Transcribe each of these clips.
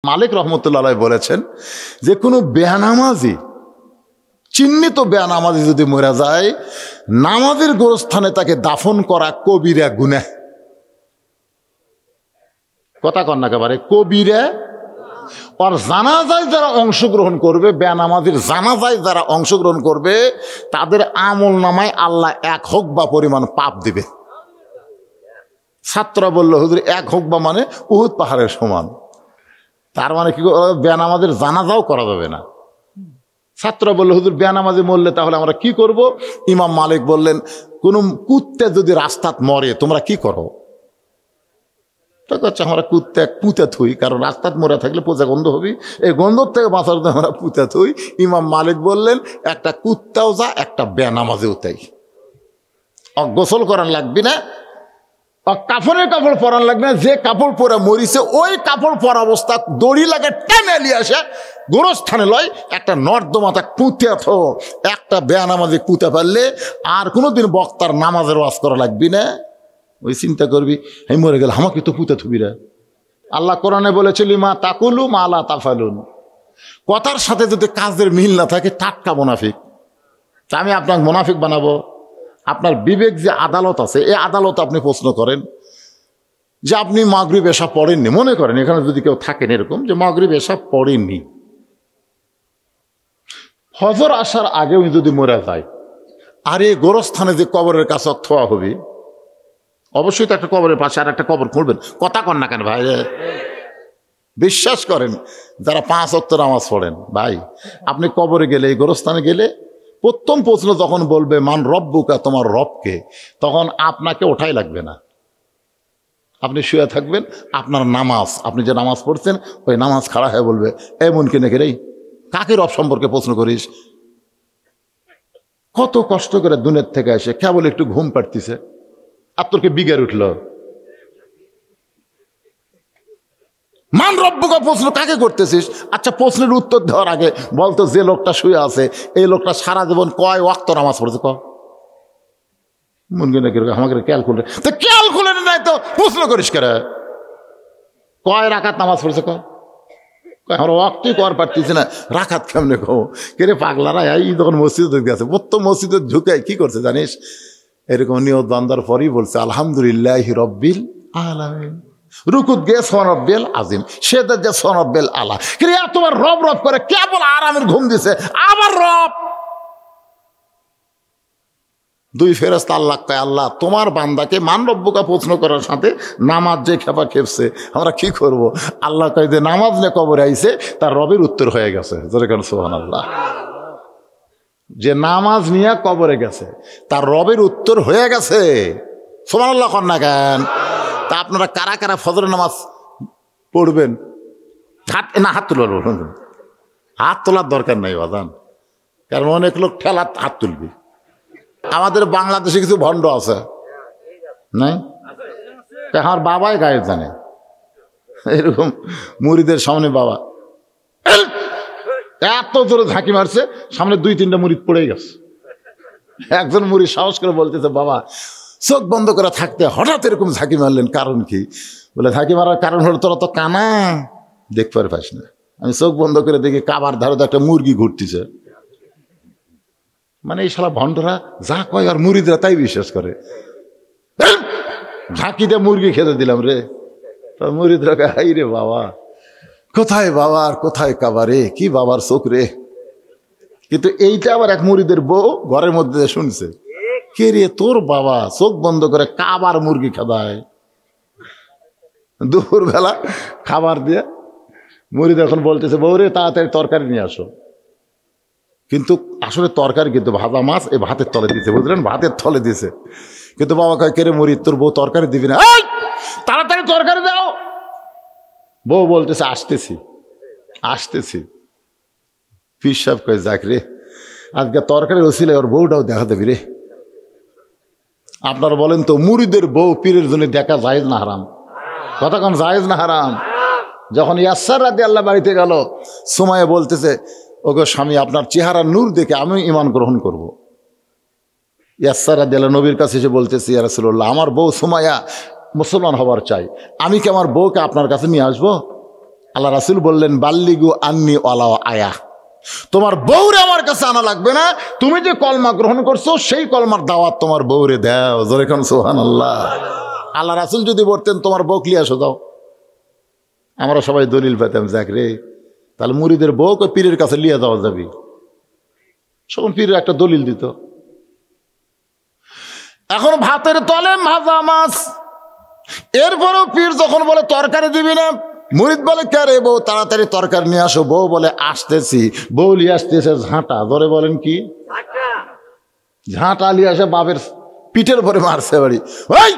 মালিক রহমতুল্লাহ আলাইহি বলেছেন যে কোনো বেনামাজি, চিহ্নিত বেনামাজি যদি মরে যায়, নামাজের গোরস্থানে তাকে দাফন করা কবিরা গুনাহ। কথা কন না একেবারে কবিরা। আর জানাজায় যারা অংশগ্রহণ করবে, বেনামাজির জানাজায় যারা অংশগ্রহণ করবে, তাদের আমল নামায় আল্লাহ 1 হুকবা পরিমাণ পাপ দিবে। ছাত্ররা বলল, হুজুর 1 হুকবা মানে উহুদ পাহাড়ের সমান। তার মানে কি বেনামাজির জানাজাও করা যাবে না। ছাত্ররা বলল, হুজুর বেনামাজি মরলে তাহলে আমরা কি করব? ইমাম মালিক বললেন, কোন কুত্তে যদি রাস্তাত মরে তোমরা কি করো? আমরা কুত্তে পুঁতে থুই, কারণ রাস্তাত মরে থাকলে পোজা গন্ধ হবি, এই গন্ধ থেকে বাঁচার জন্য আমরা পুঁতে থুই। ইমাম মালিক বললেন, একটা কুত্তাও যা, একটা বেনামাজিও তাই। গোসল করার লাগবি না, কাপড়ের কাপড় পরান লাগবে না। যে কাপড় পরে মরিছে ওই কাপড় পরা অবস্থা দড়ি লাগে টেনে নিয়ে আসে গোরস্থানে লয়, একটা নর্দমাতা পুঁতে থো। একটা বেনামাজি পুঁতে পারলে আর কোনোদিন বক্তার নামাজের ওয়াজ করা লাগবি না। ওই চিন্তা করবি, আমি মরে গেল আমাকে তো পুঁতে থুবি রে। আল্লাহ কোরআনে বলেছিল, মা তাকুলু মা লা তাফালুন। কথার সাথে যদি কাজের মিল না থাকে টাটকা মুনাফিক। আমি আপনাকে মুনাফিক বানাবো? আপনার বিবেক যে আদালত আছে, এই আদালত আপনি প্রশ্ন করেন যে আপনি মাগরিব এশা পড়েননি। মনে করেন এখানে যদি কেউ থাকেন এরকম যে মাগরিব এশা পড়েননি, ফজর আসার আগেও যদি মরে যায়, আর এই গোরস্থানে যে কবরের কাছে থোয়া হবে, অবশ্যই তো একটা কবরের পাশে আর একটা কবর খুঁড়বেন। কথা কন না কেন ভাই? বিশ্বাস করেন যারা 5 ওয়াক্ত নামাজ পড়েন, ভাই আপনি কবরে গেলে, এই গোরস্থানে গেলে, প্রথম প্রশ্ন যখন বলবে মান রব্বুকা, তোমার রবকে, তখন আপনাকে ওঠাই লাগবে না। আপনি শুয়ে থাকবেন, আপনার নামাজ, আপনি যে নামাজ পড়ছেন ওই নামাজ খাড়া হয়ে বলবে, এমন কিনে রে, কাকে রব সম্পর্কে প্রশ্ন করিস? কত কষ্ট করে দুনিয়ার থেকে এসে কেবল একটু ঘুম পাড়তিছে, আর তোরকে বিগের উঠল। মান রব্বুকা প্রশ্ন কাকে করতেছিস? আচ্ছা, প্রশ্নের উত্তর দেওয়ার আগে বলতো, যে লোকটা শুয়ে আছে এই লোকটা সারা জীবন কয় ওয়াক্ত নামাজ পড়েছে? আমাকে ক্যালকুলেটর নাই তো প্রশ্ন করিস কেন? কয় রাকাত নামাজ পড়েছে? আমরা ওয়াক্তই কর পারতেছি না, রাকাত কেমনে কো? কে পাগলারা এই যখন মসজিদে গেছে, প্রথম মসজিদে ঢুকাই কি করছে জানিস? এরকম নিয়ত বান্দার পরই বলছে আলহামদুলিল্লাহি রব্বিল আলামিন। রুকুত গে সোনব্বেল আজিম, সেদার যে সোনব্বেল আলা। কিন্তু তোমার রব রব করে কেবল আরামের ঘুম দিছে, আবার রব। 2 ফেরেশতা আল্লাহ কয়, আল্লাহ তোমার বান্দাকে মান রব্বুকা প্রশ্ন করার সাথে নামাজ যে খেপা খেপছে, আমরা কি করব? আল্লাহ কয় যে নামাজ নিয়ে কবরে আইছে, তার রবের উত্তর হয়ে গেছে। যেরকম সুবহানাল্লাহ, যে নামাজ নিয়ে কবরে গেছে তার রবের উত্তর হয়ে গেছে। সুবহানাল্লাহ কন না কেন? তা আপনারা কারা কারা ফজরের নামাজ পড়বেন? হাত তুলবেন। হাত তোলার দরকার নাই বাজান, কারণ অনেক লোক ঠেলা হাত তুলবি। আমাদের বাংলাদেশে কিছু ভণ্ড আছে নাই, আমার বাবাই গায়েব জানে, এরকম মুরিদের সামনে বাবা এত জোরে ঝাঁকি মারছে, সামনে 2-3টা মুরিদ পড়ে গেছে। একজন মুরিদ সাহস করে বলতেছে, বাবা চোখ বন্ধ করে থাকতে হঠাৎ এরকম ঝাঁকি মারলেন, কারণ কি? বলে ঝাঁকি মারার কারণ হলো তোরা তো কানা, দেখতে পাস না। আমি চোখ বন্ধ করে দেখি কাবার ধারে একটা মুরগি ঘুরতেছে। মানে এই শালা ভণ্ডরা যা কয় আর মুরিদরা তাই বিশ্বাস করে। ঝাঁকি দিয়ে মুরগি খেতে দিলাম রে। মুরিদরা হাই রে বাবা, কোথায় বাবা আর কোথায় কাবারে, কি বাবার চোখ রে। কিন্তু এইটা আবার এক মুরিদের বউ ঘরের মধ্যে শুনছে, কে রে তোর বাবা চোখ বন্ধ করে কাবার মুরগি খাদায়। দুপুরবেলা খাবার দিয়ে মুরিদ এখন বলতেছে, বউ রে তাড়াতাড়ি তরকারি নিয়ে আসো। কিন্তু আসলে তরকারি কিন্তু ভাজা মাছ এই ভাতের তলে দিয়েছে, বুঝলেন, ভাতের তলে দিয়েছে। কিন্তু বাবা কয়, কে রে মুরিদ তোর বউ তরকারি দিবি না? তাড়াতাড়ি তরকারি দাও। বউ বলতেছে, আসতেছি আসতেছি। পীর সাহেব কয়, যাক রে, আজকে তরকারি ওসিলে ওর বউটাও দেখা দেবি রে। আপনারা বলেন তো, মুরিদের বউ পীরের জন্য দেখা জায়েজ না হারাম? কথা কম, জায়েজ না হারাম? যখন ইয়াসার রাদিয়াল্লাহু বাড়িতে গেল, সুমাইয়া বলতেছে, ওগো স্বামী, আপনার চেহারা নূর দেখে আমি ঈমান গ্রহণ করব। ইয়াসার রাদিয়াল্লাহু নবীর কাছে এসে বলতেছে, ইয়া রাসূলুল্লাহ, আমার বউ সুমাইয়া মুসলমান হবার চাই, আমি কি আমার বউকে আপনার কাছে নিয়ে আসবো? আল্লাহ রাসূল বললেন বাল্লিগু আন্নি ওয়ালাউ আয়া, তোমার বউরে আমার কাছে আনা লাগবে না, তুমি যে কলমা গ্রহণ করছো সেই কলমার দাওয়াত তোমার বউরে দাও। জোরে কোন সুবহানাল্লাহ। আল্লাহ রাসূল যদি বলতেন তোমার বউ লিয়ে আসো দাও, আমরা সবাই দলিল পেতাম, যাক রে তাহলে মুরিদের বউকে পীরের কাছে লিয়ে যাওয়া যাবে, তখন পীরের একটা দলিল দিত। এখন ভাতের তলে ভাজা মাছ, এরপরেও পীর যখন বলে তরকারি দিবি না, মুরিদ বলে কে রে বউ তাড়াতাড়ি তরকারি নিয়ে আসো, বউ বলে আসতেছি, বউ লিয়ে আসতেছে ঝাঁটা, ধরে বলেন কি ঝাঁটা লিয়ে আসে বাপের পিঠের পরে মারছে বাড়ি, ওই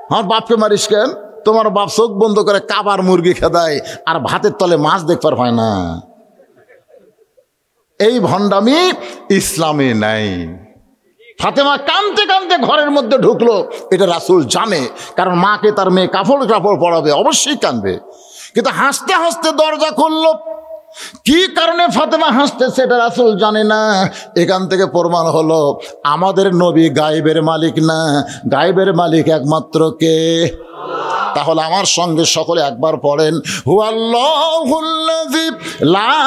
আমার বাপকে মারিস কেন, তোমার বাপ চোখ বন্ধ করে কাবার মুরগি খেদায় আর ভাতের তলে মাছ দেখবার হয় না। এই ভণ্ডামি ইসলামে নাই। ফাতেমা কাঁদতে কাঁদতে ঘরের মধ্যে ঢুকলো, এটা রাসূল জানে, কারণ মাকে তার মেয়ে কাপড় পরাবে, অবশ্যই কাঁদবে, কিন্তু হাসতে হাসতে দরজা খুললো। কি কারণে ফাতেমা হাসতেছে এটা রাসূল জানে না। এখান থেকে প্রমাণ হলো আমাদের নবী গায়েবের মালিক না, গায়েবের মালিক একমাত্র কে? তাহলে আমার সঙ্গে সকলে একবার পড়েন, হুয়াল্লাহুল্লাযী লা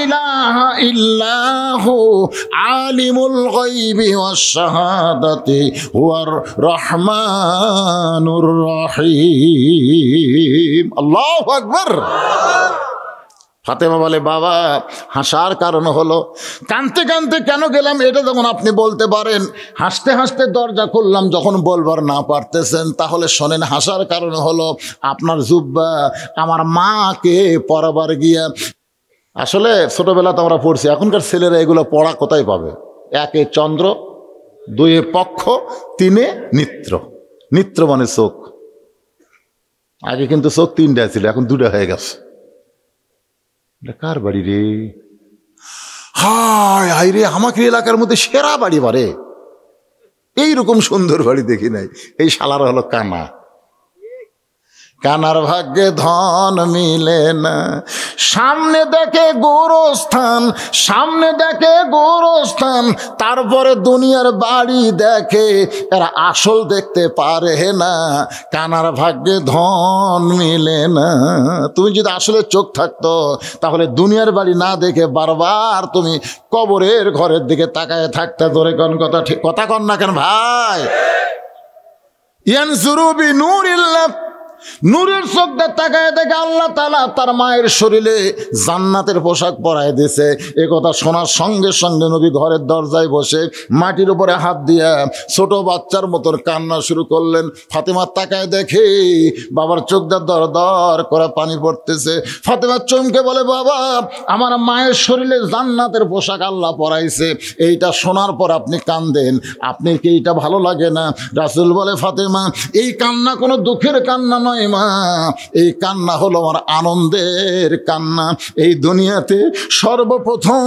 ইলাহা ইল্লাহু আলিমুল গায়বি ওয়াশ শাহাদাতি হুয়ার রহমানুর রহিম। আল্লাহু আকবার। ফাতেমা বলে বাবা হাসার কারণ হলো, কাঁদতে কাঁদতে কেন গেলাম এটা যখন আপনি বলতে পারেন, হাসতে হাসতে দরজা খুললাম যখন বলবার না পারতেছেন, তাহলে শোনেন হাসার কারণ হলো আপনার জুব্বা আমার মাকে পরাবার গিয়া, আসলে ছোটবেলাতে আমরা পড়ছি, এখনকার ছেলেরা এগুলো পড়া কোথায় পাবে? একে চন্দ্র, দুয়ে পক্ষ, তিনে নিত্র। নিত্র মানে চোখ, আগে কিন্তু চোখ তিনটা ছিল, এখন দুটা হয়ে গেছে। কার বাড়ি রে? হায় হায় রে, আমাকে এলাকার মধ্যে সেরা বাড়ি বারে, এইরকম সুন্দর বাড়ি দেখি নাই। এই শালার হলো কানা, কানার ভাগ্যে ধন মিলে না, সামনে দেখে গোরস্থান, সামনে দেখে গোরস্থান, তারপরে দুনিয়ার বাড়ি দেখে, এরা আসল দেখতে পারে না। কানার ভাগ্যে ধন মিলে না। তুমি যদি আসলে চোখ থাকতো তাহলে দুনিয়ার বাড়ি না দেখে বারবার তুমি কবরের ঘরের দিকে তাকায় থাকতে। ধরে কোন কথা, ঠিক কথা কন না কেন ভাই? ইয়ানজুরু বিনূরিল্লাহ, নূরের চোখ দিয়ে তাকায় দেখে আল্লাহ তাআলা তার মায়ের শরীরে জান্নাতের পোশাক পরায় দিয়েছে। এ কথা শোনার সঙ্গে সঙ্গে নবী ঘরের দরজায় বসে মাটির উপরে হাত দিয়া ছোট বাচ্চার মতন কান্না শুরু করলেন। ফাতেমা তাকায় দেখে বাবার চোখ দিয়ে দর দর করে পানি পড়তেছে। ফাতেমা চমকে বলে বাবা আমার মায়ের শরীরে জান্নাতের পোশাক আল্লাহ পরাইছে, এইটা শোনার পর আপনি কান্দেন, আপনি কি এইটা ভালো লাগে না? রাসূল বলে ফাতেমা এই কান্না কোনো দুঃখের কান্না নয় মা, এই কান্না হলো আমার আনন্দের কান্না। এই দুনিয়াতে সর্বপ্রথম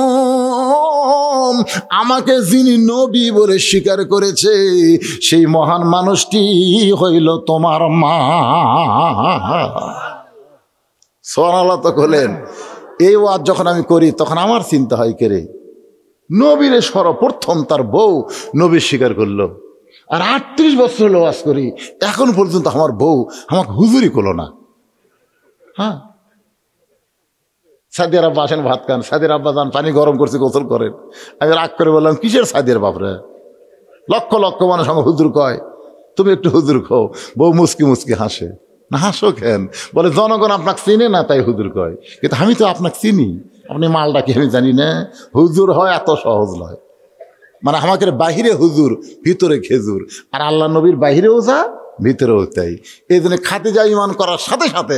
আমাকে যিনি নবী বলে স্বীকার করেছে সেই মহান মানুষটি হইল তোমার মা। সুবহানাল্লাহ তো বলেন। এই ওয়াজ যখন আমি করি তখন আমার চিন্তা হয় কে রে, নবীরে সর্বপ্রথম তার বউ নবী স্বীকার করলো, আর ৩৮ বছর হলো ওয়াজ করি, এখন পর্যন্ত আমার বউ আমাকে হুজুরি করলো না। হ্যাঁ, সাদিয়ার আব্বা আসেন ভাত খান, সাদিয়ার আব্বা যান পানি গরম করছে গোসল করেন। আমি রাগ করে বললাম কিসের সাদিয়ার বাপরে, লক্ষ লক্ষ মানুষ আমার হুজুর কয়, তুমি একটু হুজুর খাও। বউ মুসকি মুসকি হাসে। না হাসো কেন? বলে জনগণ আপনাকে চিনে না তাই হুজুর কয়, কিন্তু আমি তো আপনাকে চিনি, আপনি মালটা কি আমি জানি না। হুজুর হয় এত সহজ নয়, মানে আমাকে বাহিরে হুজুর ভিতরে খেজুর, আর আল্লাহ নবীর বাহিরেও যা ভিতরেও তাই। এই জন্য খাদিজা ঈমান করার সাথে সাথে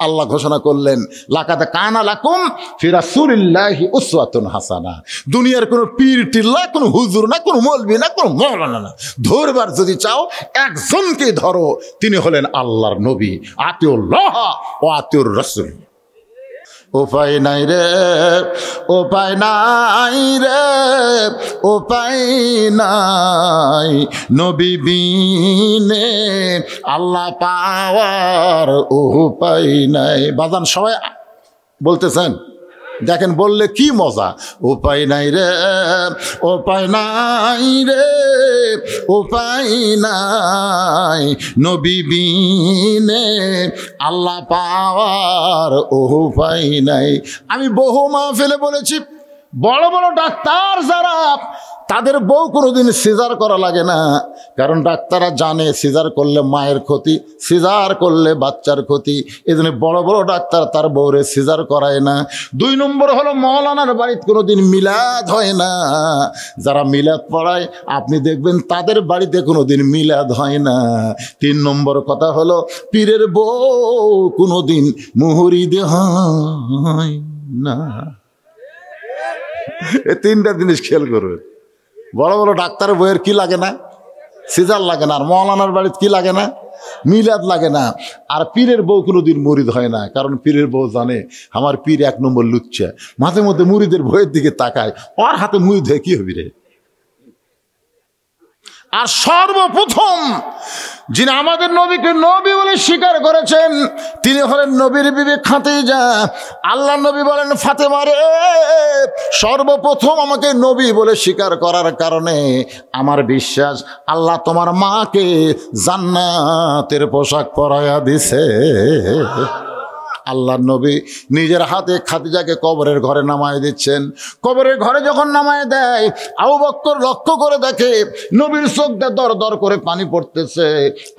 আল্লাহ ঘোষণা করলেন লাকাদ কানা লাকুম ফি রাসূলিল্লাহি উসওয়াতুন হাসানা। দুনিয়ার কোনো পীর টিল্লা, কোনো হুজুর না, কোনো মৌলবি না, কোনো মাওলানা না, ধরবার যদি চাও একজনকে ধরো, তিনি হলেন আল্লাহর নবী। আতিউল্লাহ ওয়া আতিউর রাসূল। উপায় নাই রে, উপায় নাই রে, উপায় নাই, নবী বিনে আল্লাহ পাওয়ার উপায় নাই। বাজান সবাই বলতেছেন দেখেন বললে কি মজা, উপায় নাই রে, উপায় নাই রে, উপায় নাই নবী বিনে আল্লাহ পাওয়ার উপায় নাই। আমি বহু মাহফিলে বলেছি, বড় বড় ডাক্তার যারা, তাদের বউ কোনোদিন সিজার করা লাগে না, কারণ ডাক্তাররা জানে সিজার করলে মায়ের ক্ষতি, সিজার করলে বাচ্চার ক্ষতি। এই জন্য বড় বড় ডাক্তার তার বউরে সিজার করায় না। 2 নম্বর হলো মৌলানার বাড়িতে কোনোদিন মিলাদ হয় না। যারা মিলাদ পড়ায় আপনি দেখবেন তাদের বাড়িতে কোনোদিন মিলাদ হয় না। 3 নম্বর কথা হলো পীরের বউ কোনোদিন মুহুরিদ হয় না। এই 3টা জিনিস খেয়াল করবেন। বড় বড় ডাক্তারের বইয়ের কি লাগে না? সিজার লাগে না। আর মৌলানার বাড়িতে কি লাগে না? মিলাদ লাগে না। আর পীরের বউ কোনোদিন মুরিদ হয় না, কারণ পীরের বউ জানে আমার পীর 1 নম্বর লুচ্চা। মাঝে মধ্যে মুরিদের বইয়ের দিকে তাকায়, ওর হাতে মুরিদ হয়ে কি হবি রে। আর সর্বপ্রথম যিনি আমাদের নবীকে নবী বলে স্বীকার করেছেন তিনি হলেন নবীর বিবি খাদিজা। আল্লাহ নবী বলেন, ফাতেমা রে, সর্বপ্রথম আমাকে নবী বলে স্বীকার করার কারণে আমার বিশ্বাস আল্লাহ তোমার মাকে জান্নাতের পোশাক পরাইয়া দিছে। আল্লাহর নবী নিজের হাতে খাদিজাকে কবরের ঘরে নামায় দিচ্ছেন। কবরের ঘরে যখন নামায় দেয়, আবু বকর লক্ষ্য করে দেখে নবীর চোখ দিয়ে দর দর করে পানি পড়তেছে।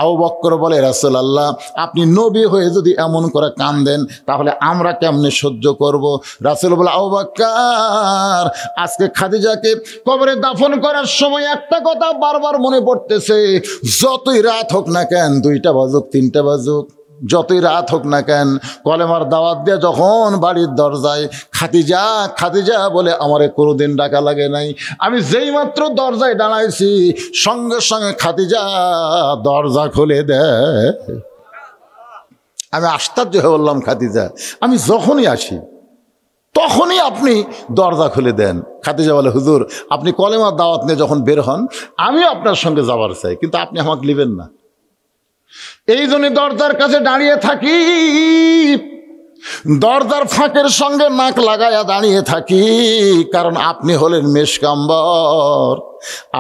আবু বকর বলে, রাসূলুল্লাহ, আপনি নবী হয়ে যদি এমন করে কাঁদেন তাহলে আমরা কেমনে সহ্য করব? রাসূল বলে, আবু বকর, আজকে খাদিজাকে কবরে দাফন করার সময় একটা কথা বারবার মনে পড়তেছে, যতই রাত হোক না কেন, 2টা বাজুক 3টা বাজুক, যতই রাত হোক না কেন, কলেমার দাওয়াত দিয়ে যখন বাড়ির দরজায় খাদিজা খাদিজা বলে আমারে কোনোদিন ডাকা লাগে নাই। আমি যেই মাত্র দরজায় দাঁড়াইছি সঙ্গে সঙ্গে খাদিজা দরজা খুলে দেয়। আমি আশ্চর্য হয়ে বললাম, খাদিজা, আমি যখনই আসি তখনই আপনি দরজা খুলে দেন। খাদিজা বলে, হুজুর, আপনি কলেমার দাওয়াত নিয়ে যখন বের হন আমিও আপনার সঙ্গে যাবার চাই, কিন্তু আপনি আমাকে নেবেন না। এই জন্য দরজার কাছে দাঁড়িয়ে থাকি, দরজার ফাঁকের সঙ্গে নাক লাগাইয়া দাঁড়িয়ে থাকি, কারণ আপনি হলেন মেশকাম্বর।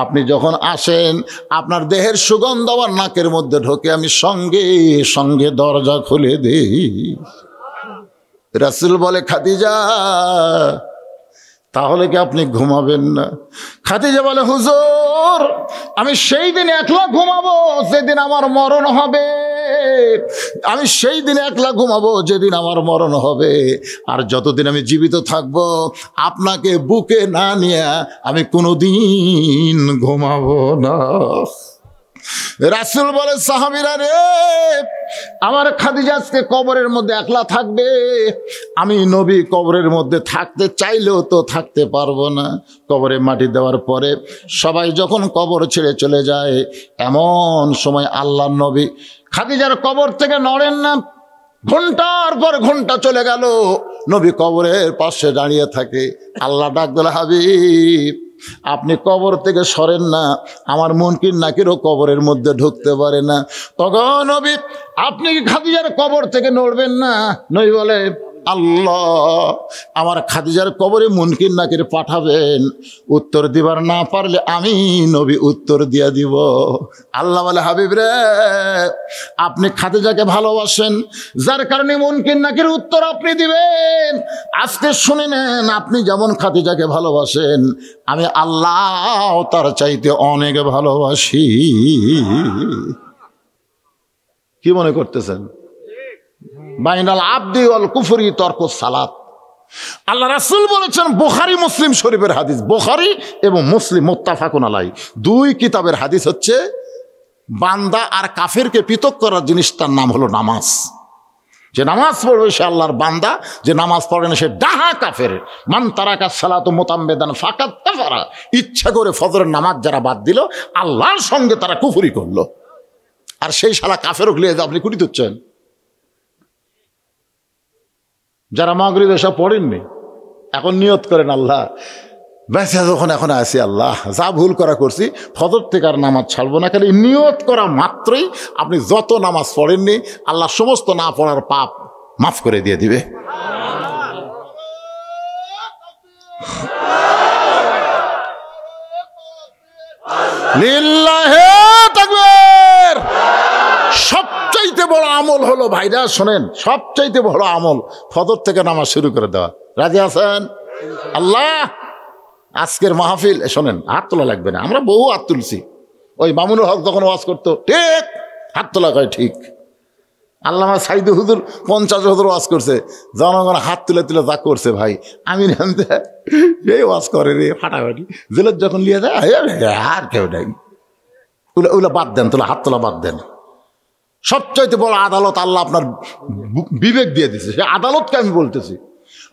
আপনি যখন আসেন আপনার দেহের সুগন্ধ আমার নাকের মধ্যে ঢোকে, আমি সঙ্গে সঙ্গে দরজা খুলে দিই। রাসূল বলে, খাদিজা, তাহলে কি আপনি ঘুমাবেন না? খাদিজা বলে, হুজুর, আমি সেই দিন একলা ঘুমাবো যেদিন আমার মরণ হবে। আমি সেই দিন একলা ঘুমাবো যেদিন আমার মরণ হবে। আর যতদিন আমি জীবিত থাকবো আপনাকে বুকে না নিয়ে আমি কোনোদিন ঘুমাবো না। রাসূল বলে, সাহাবীরা রে, আমার খাদিজা আজকে কবরের মধ্যে একলা থাকবে। আমি নবী কবরের মধ্যে থাকতে চাইলেও তো থাকতে পারবো না। কবরে মাটি দেওয়ার পরে সবাই যখন কবর ছেড়ে চলে যায়, এমন সময় আল্লাহর নবী খাদিজার কবর থেকে নড়েন না। ঘন্টার পর ঘন্টা চলে গেল, নবী কবরের পাশে দাঁড়িয়ে থাকে। আল্লাহ ডাক দিল, হাবিব, আপনি কবর থেকে সরেন না, আমার মুনকির নাকিরও কবরের মধ্যে ঢুকতে পারে না। তখন নবী, আপনি কি খাদিজার কবর থেকে নড়বেন না? নবী বলে, আল্লাহ, আমার খাদিজার কবরে মুনকির নাকির পাঠাবেন, উত্তর দিবার না পারলে আমি নবী উত্তর দিয়া দিব। আল্লাহ বলে, হাবিব রে, আপনি খাদিজাকে ভালোবাসেন, যার কারণে মুনকির নাকির উত্তর আপনি দিবেন। আজকে শুনে নেন, আপনি যেমন খাদিজাকে ভালোবাসেন, আমি আল্লাহ তার চাইতে অনেক ভালোবাসি। কি মনে করতেছেন? বাইনাল আবদি ওয়াল কুফরি তরকুস সালাত। আল্লাহ রাসূল বলেছেন, বুখারী মুসলিম শরীফের হাদিস, বুখারী এবং মুসলিম মুত্তাফাকুন আলাইহি, 2 কিতাবের হাদিস হচ্ছে, বান্দা আর কাফেরকে পৃথক করার জিনিসটার নাম হলো নামাজ। যে নামাজ পড়বে সে আল্লাহর বান্দা, যে নামাজ পড়ে না সে ডাহা কাফের। মান তারাকা সালাতু মুতাম্মিদান ফাকাদ কাফারা। ইচ্ছা করে ফজরের নামাজ যারা বাদ দিল, আল্লাহর সঙ্গে তারা কুফরি করলো। আর সেই শালা কাফেরও লিয়ে আপনি কুটি তুচ্ছেন। যারা মাগরিব এসব পড়েননি, এখন নিয়ত করেন, আল্লাহ বেঁচে যখন এখন আসি, আল্লাহ যা ভুল করা করছি ফজর থেকে আর নামাজ ছাড়বো না। খালি নিয়ত করা মাত্রই আপনি যত নামাজ পড়েননি আল্লাহ সমস্ত না পড়ার পাপ মাফ করে দিয়ে দিবে। লিল্লাহে তাকবীর। সবচাইতে বড় আমল হলো ভাইরা শোনেন, সবচাইতে বড় আমল ফজর থেকে নামাজ শুরু করে দেওয়া। রাজি আছেন? আল্লাহ আজকের মাহফিল শোনেন, হাত তোলা লাগবে না, আমরা বহু হাত তুলছি। ওই মামুনুল হক যখন ওয়াজ করতো ঠিক হাত তোলা কয় ঠিক। আল্লামা সাইদু হুজুর 50 হুজুর ওয়াজ করছে, জনগণ হাত তুলে তুলে যা করছে ভাই, আমি এই ওয়াজ করে রে ফাটাফাটি, জেলের যখন নিয়ে যায় আর কেউ নাই। ওগুলো বাদ দেন, তোলা হাত তোলা বাদ দেন। সবচাইতে বড় আদালত আল্লাহ আপনার বিবেক দিয়ে দিছে, সে আদালতকে আমি বলতেছি।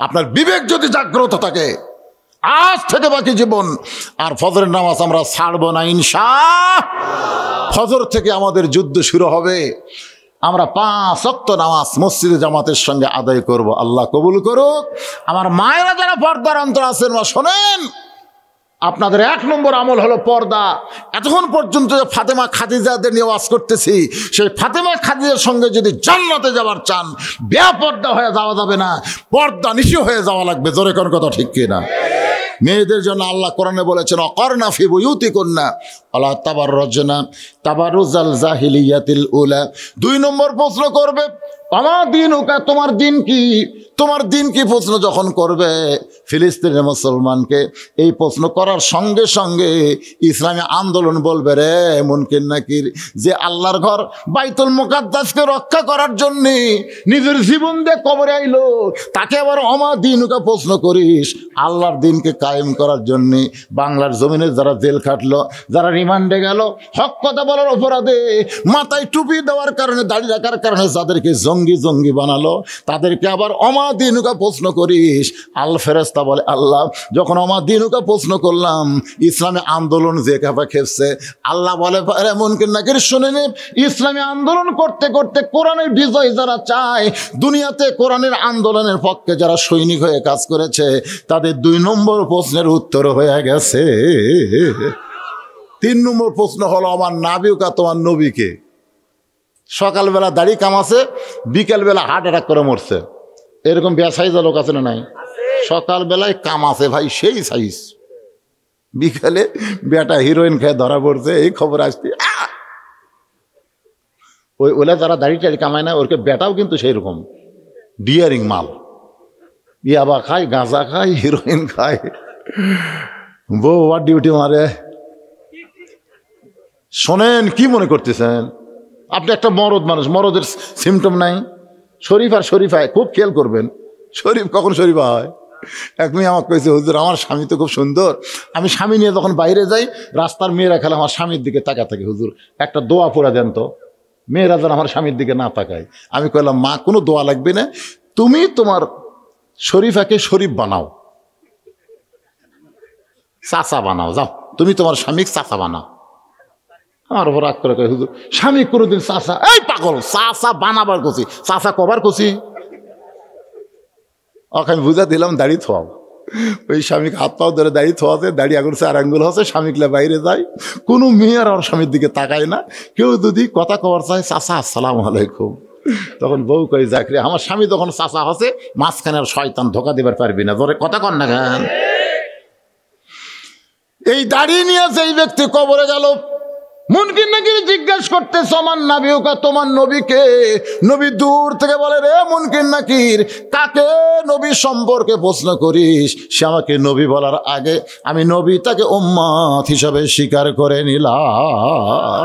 আপনার বিবেক যদি জাগ্রত থাকে আজ থেকে বাকি জীবন আর ফজরের নামাজ আমরা ছাড়বো না ইনশাআল্লাহ। ফজর থেকে আমাদের যুদ্ধ শুরু হবে, আমরা 5 ওয়াক্ত নামাজ মসজিদে জামাতের সঙ্গে আদায় করব। আল্লাহ কবুল করুক। আমার মায়েরা যারা পর্দার অন্তর আছেন মা শোনেন, আপনাদের 1 নম্বর আমল হলো পর্দা। এতক্ষণ পর্যন্ত যে ফাতেমা খাদিজাদের নিয়ে ওয়াজ করতেছি, সেই ফাতেমা খাদিজার সঙ্গে যদি জান্নাতে যাবার চান, বেপর্দা হয়ে যাওয়া যাবে না, পর্দা নিশি হয়ে যাওয়া লাগবে। জোরে কোন কথা ঠিক কিনা? মেয়েদের জন্য আল্লাহ কোরআনে বলেছেন অকরনা ফি বুয়ুতিকুন্না ওয়ালা তাবাররুজনা তাবাররুজাল জাহিলিয়াতিল উলা। 2 নম্বর প্রশ্ন করবে আমার দিনুকা, তোমার দিন কি, তোমার দিন কি প্রশ্ন যখন করবে ফিলিস্তিনের মুসলমানকে, এই প্রশ্ন করার সঙ্গে সঙ্গে ইসলামী আন্দোলন বলবে রে মুনকির নাকির, যে আল্লাহর ঘর বাইতুল মুকাদ্দাসকে রক্ষা করার জন্যে নিজের জীবন দিয়ে কবরে আইলো, তাকে আবার অমা দিনুকা প্রশ্ন করিস। আল্লাহর দিনকে কায়েম করার জন্যে বাংলার জমিনে যারা জেল খাটলো, যারা রিমান্ডে গেল, হক কথা বলার অপরাধে, মাথায় টুপি দেওয়ার কারণে, দাড়ি রাখার কারণে যাদেরকে জঙ্গি বানালো, তাদেরকে আবার অমাদিনুকা প্রশ্ন করিস। আল ফেরেস্তা বলে আল্লাহ যখন অমাদিনুকা প্রশ্ন করলাম, ইসলামী আন্দোলন যে কাপা খেপছে, আল্লাহ বলে মুনকির নাকির শুনে নে, ইসলামী আন্দোলন করতে করতে কোরআনের বিজয় যারা চায়, দুনিয়াতে কোরআনের আন্দোলনের পক্ষে যারা সৈনিক হয়ে কাজ করেছে, তাদের 2 নম্বর প্রশ্নের উত্তর হয়ে গেছে। 3 নম্বর প্রশ্ন হলো আমার নাবিউকা, তোমার নবীকে। সকালবেলা দাড়ি কামাছে, বিকেলবেলা হার্ট অ্যাটাক করে মরছে, এরকম বেসাইজা লোক আছে না নাই? সকালবেলায় কামাছে ভাই সেই সাইজ, বিকেলে বেটা হিরোইন খেয়ে ধরা পড়ছে, এই খবর আসছে। ওলা যারা দাড়ি টাড়ি কামায় না, ওরকে বেটাও কিন্তু সেই রকম ডিয়ারিং মাল, ইয়াবা খায়, গাঁজা খায়, হিরোইন খায়, বউ আর ডিউটি মারে। শোনেন, কি মনে করতেছেন আপনি? একটা মরদ মানুষ, মরদের সিমটম নাই? শরীফ আর শরীফায় খুব খেয়াল করবেন, শরীফ কখন শরীফা হয়। এক মেয়ে আমাকে কইছে হুজুর আমার স্বামী তো খুব সুন্দর, আমি স্বামী নিয়ে যখন বাইরে যাই, রাস্তার মেয়েরা খেলে আমার স্বামীর দিকে তাকা থাকে, হুজুর একটা দোয়া পড়া দেন তো, মেয়েরা যেন আমার স্বামীর দিকে না তাকায়। আমি কইলাম মা কোনো দোয়া লাগবে না, তুমি তোমার শরীফাকে শরীফ বানাও, চাচা বানাও, যাও তুমি তোমার স্বামী চাচা বানাও। আমার ওপর রাগ করে কয় হুজুর স্বামী কোনোদিন চাচা, এই পাগল চাচা বানাবার কছি, চাচা কবার কছি। ওকে আমি বুঝা দিলাম দাড়ি থোয়াও, ওই স্বামীকে হাত পাও ধরে দাড়ি থোয়াতে, দাড়ি আঙুল 4 আঙ্গুল হচ্ছে, স্বামীগুলা বাইরে যায়, কোনো মেয়ে আর ওর স্বামীর দিকে তাকায় না। কেউ যদি কথা কবার চায় চাচা আসসালামু আলাইকুম, তখন বউ কই যাকরে আমার স্বামী যখন চাচা হচ্ছে, মাঝখানে আর শয়তান ধোকা দিবার পারবি না, ধরে কথা কন না কেন। এই দাড়ি নিয়ে যেই ব্যক্তি কবরে গেল, মুনকির নাকির জিজ্ঞাসা করতেছে আমার নাবিউকা, তোমার নবীকে। নবী দূর থেকে বলে রে মুনকির নাকির, কাকে নবী সম্পর্কে প্রশ্ন করিস? সে আমাকে নবী বলার আগে আমি নবী তাকে উম্মত হিসাবে স্বীকার করে নিলাম।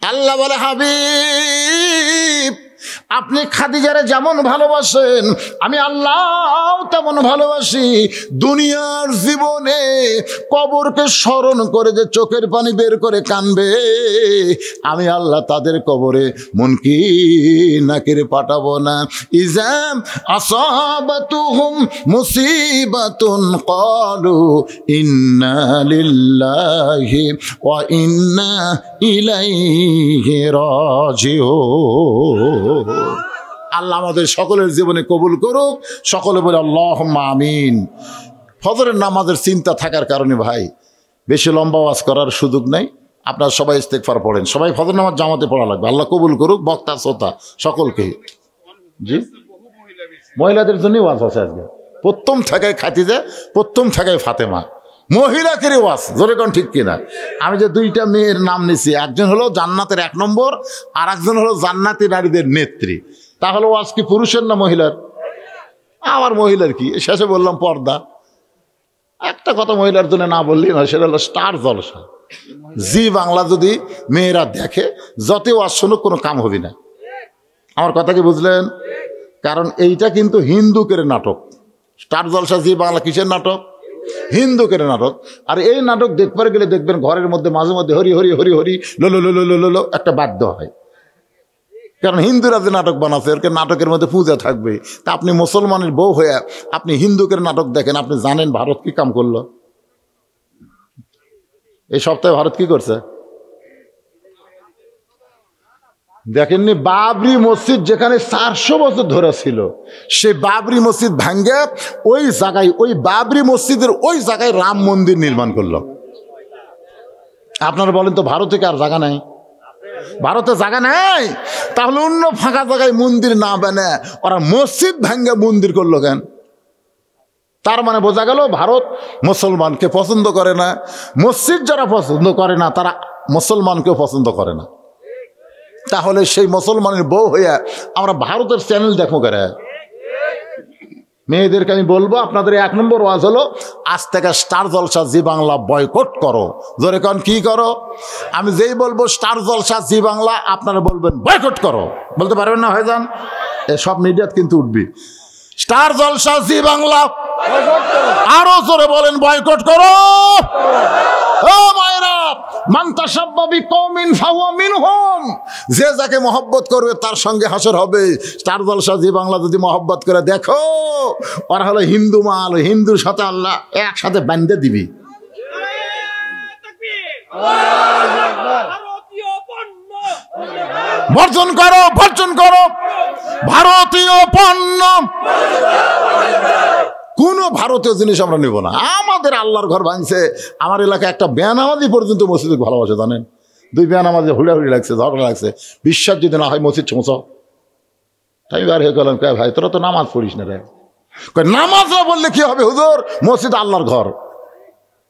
আল্লাহ বলে হাবিব আপনি খাদিজারে যেমন ভালোবাসেন, আমি আল্লাহ তেমন ভালোবাসি। দুনিয়ার জীবনে কবরকে স্মরণ করে যে চোখের পানি বের করে কানবে, আমি আল্লাহ তাদের কবরে মুনকির নাকির পাঠাবো না। ইজাম আসাবাতুহুম মুসিবাতুন ক্বালু ইন্না লিল্লাহি ওয়া ইন্না ইলাইহি রাজিউন। আল্লাহ আমাদের সকলের জীবনে কবুল করুক, সকলে বলে আল্লাহুম্মা আমিন। ফজরের নামাজের চিন্তা থাকার কারণে ভাই বেশি লম্বা ওয়াজ করার সুযোগ নাই, আপনারা সবাই ইস্তেগফার পড়েন, সবাই ফজর নামাজ জামাতে পড়া লাগবে। আল্লাহ কবুল করুক বক্তা শ্রোতা সকলকেই। জি মহিলাদের জন্য ওয়াজ আছে আজকে, প্রথম থাকায় খাদিজা, প্রথম থাকায় ফাতেমা, মহিলাকে ওয়াজ, জোরে কোন ঠিক কিনা? আমি যে দুইটা মেয়ের নাম নিছি, একজন হলো জান্নাতের 1 নম্বর, আর একজন হলো জান্নাতি নারীদের নেত্রী। তাহলে ওয়াজ কি পুরুষের না মহিলার? আমার মহিলার। কি শেষে বললাম পর্দা। একটা কথা মহিলার জন্য না বললেই না, সেটা হলো স্টার জলসা। জি বাংলা যদি মেয়েরা দেখে, যতই ওয়াজ শুনুক, কোনো কাম হবে না। আমার কথা কি বুঝলেন? কারণ এইটা কিন্তু হিন্দুকের নাটক। স্টার জলসা জি বাংলা কিসের নাটক? হিন্দুকের নাটক। আর এই নাটক দেখবার গেলে দেখবেন ঘরের মধ্যে মাঝে মধ্যে হরি হরি হরি হরি লো লো লো লো লো একটা বাদ্য হয়। কারণ হিন্দুরা যে নাটক বানাচ্ছে, এর নাটকের মধ্যে পূজা থাকবে। তা আপনি মুসলমানের বউ হয়ে আপনি হিন্দুকের নাটক দেখেন, আপনি জানেন ভারত কি কাম করলো? এই সপ্তাহে ভারত কি করছে দেখেননি? বাবরি মসজিদ যেখানে 400 বছর ধরে ছিল, সেই বাবরি মসজিদ ভাঙ্গে ওই জায়গায়, ওই বাবরি মসজিদের ওই জায়গায় রাম মন্দির নির্মাণ করলো। আপনারা বলেন তো ভারতে কি আর জায়গা নাই? ভারতে জায়গা নেই, তাহলে অন্য ফাঁকা জায়গায় মন্দির না বানায় ওরা মসজিদ ভাঙ্গে মন্দির করলো কেন? তার মানে বোঝা গেল ভারত মুসলমানকে পছন্দ করে না। মসজিদ যারা পছন্দ করে না, তারা মুসলমানকেও পছন্দ করে না। তাহলে সেই মুসলমানের বউ হইয়া আমরা ভারতের চ্যানেল দেখো করে। মেয়েদেরকে আমি বলবো, আপনাদের 1 নম্বর ওয়াজ হলো আজ থেকে স্টার জলসা জি বাংলা বয়কট করো। জোরে কোন কি করো? আমি যেই বলবো স্টার জলসা জি বাংলা, আপনারা বলবেন বয়কট করো। বলতে পারবেন না? হয়ে যান, সব মিডিয়াত কিন্তু উঠবি। স্টার জলসা জি বাংলা আরো জোরে বলেন বয়কট করো। ও মায়েরা, মান তাশাব্বা বিকওমিন ফাহুয়া মিনহুম, যে যাকে মহব্বত করবে তার সঙ্গে হাসর হবে। স্টার জলসা জি বাংলা যদি মহব্বত করে দেখো, ওরা হলো হিন্দু মাল, হিন্দুর সাথে আল্লাহ একসাথে বান্ধে দিবি। বর্জন করো, বর্জন করো ভারতীয় পণ্য। কোন ভারতীয় জিনিস আমরা নেব না। আমাদের আল্লাহর ঘর ভাঙছে। আমার এলাকায় একটা বেনামাজি পর্যন্ত মসজিদে ভালোবাসে, জানেন? 2 বেনামাজি হুড়াহুড়ি লাগছে, ঝগড়া লাগছে। বিশ্বাস যদি না হয় মসজিদ সমস্যা। তাই বার হয়ে গেলাম, কে ভাই তোরা তো নামাজ পড়িস না রে। নামাজ না বললে কি হবে হুজুর? মসজিদ আল্লাহর ঘর।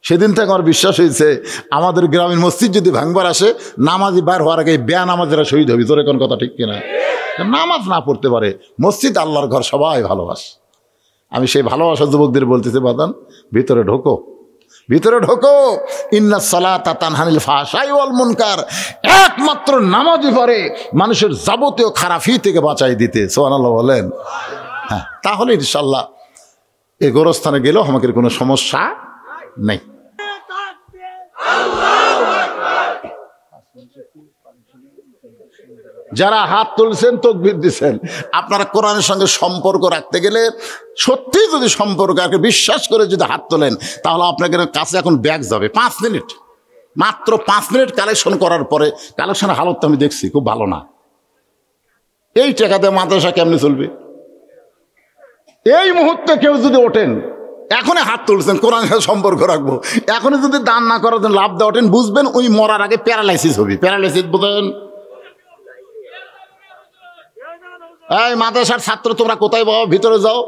সেদিন থেকে আমার বিশ্বাস হয়েছে, আমাদের গ্রামীণ মসজিদ যদি ভাঙবার আসে, নামাজি বার হওয়ার আগে বেনামাজিরা শহীদ হবে। তোর কোন কথা ঠিক কিনা? নামাজ না পড়তে পারে, মসজিদ আল্লাহর ঘর, সবাই ভালোবাসে। আমি সেই ভালোবাসা যুবকদের বলতেছি, বাদান ভিতরে ঢোকো, ভিতরে ঢোকো। ইন্নাস সালাতা তানহানিল ফাহশাই ওয়াল মুনকার। একমাত্র নামাজই পারে মানুষের যাবতীয় খারাপি থেকে বাঁচাই দিতে। সুবহানাল্লাহ বলেন। হ্যাঁ, তাহলে ইনশাআল্লাহ এই গোরস্থানে গেলেও আমাদের কোনো সমস্যা নেই। যারা হাত তুলছেন, তাকবীর দিচ্ছেন, আপনারা কোরআনের সঙ্গে সম্পর্ক রাখতে গেলে, সত্যি যদি সম্পর্ক বিশ্বাস করে যদি হাত তোলেন, তাহলে আপনাদের কাছে এখন ব্যাগ যাবে 5 মিনিট, মাত্র 5 মিনিট কালেকশন করার পরে। কালেকশনের হালত তো আমি দেখছি খুব ভালো না। এই টাকাতে মাদ্রাসা কেমনি চলবে? এই মুহূর্তে কেউ যদি ওঠেন, এখনই হাত তুলছেন কোরআনের সাথে সম্পর্ক রাখবো, এখনই যদি দান না করার জন্য লাভ দেওয়া ওঠেন, বুঝবেন ওই মরার আগে প্যারালাইসিস হবে। প্যারালাইসিস বোঝেন? এই মাদ্রাসার ছাত্র তোমরা কোথায় বাবা? ভিতরে যাও।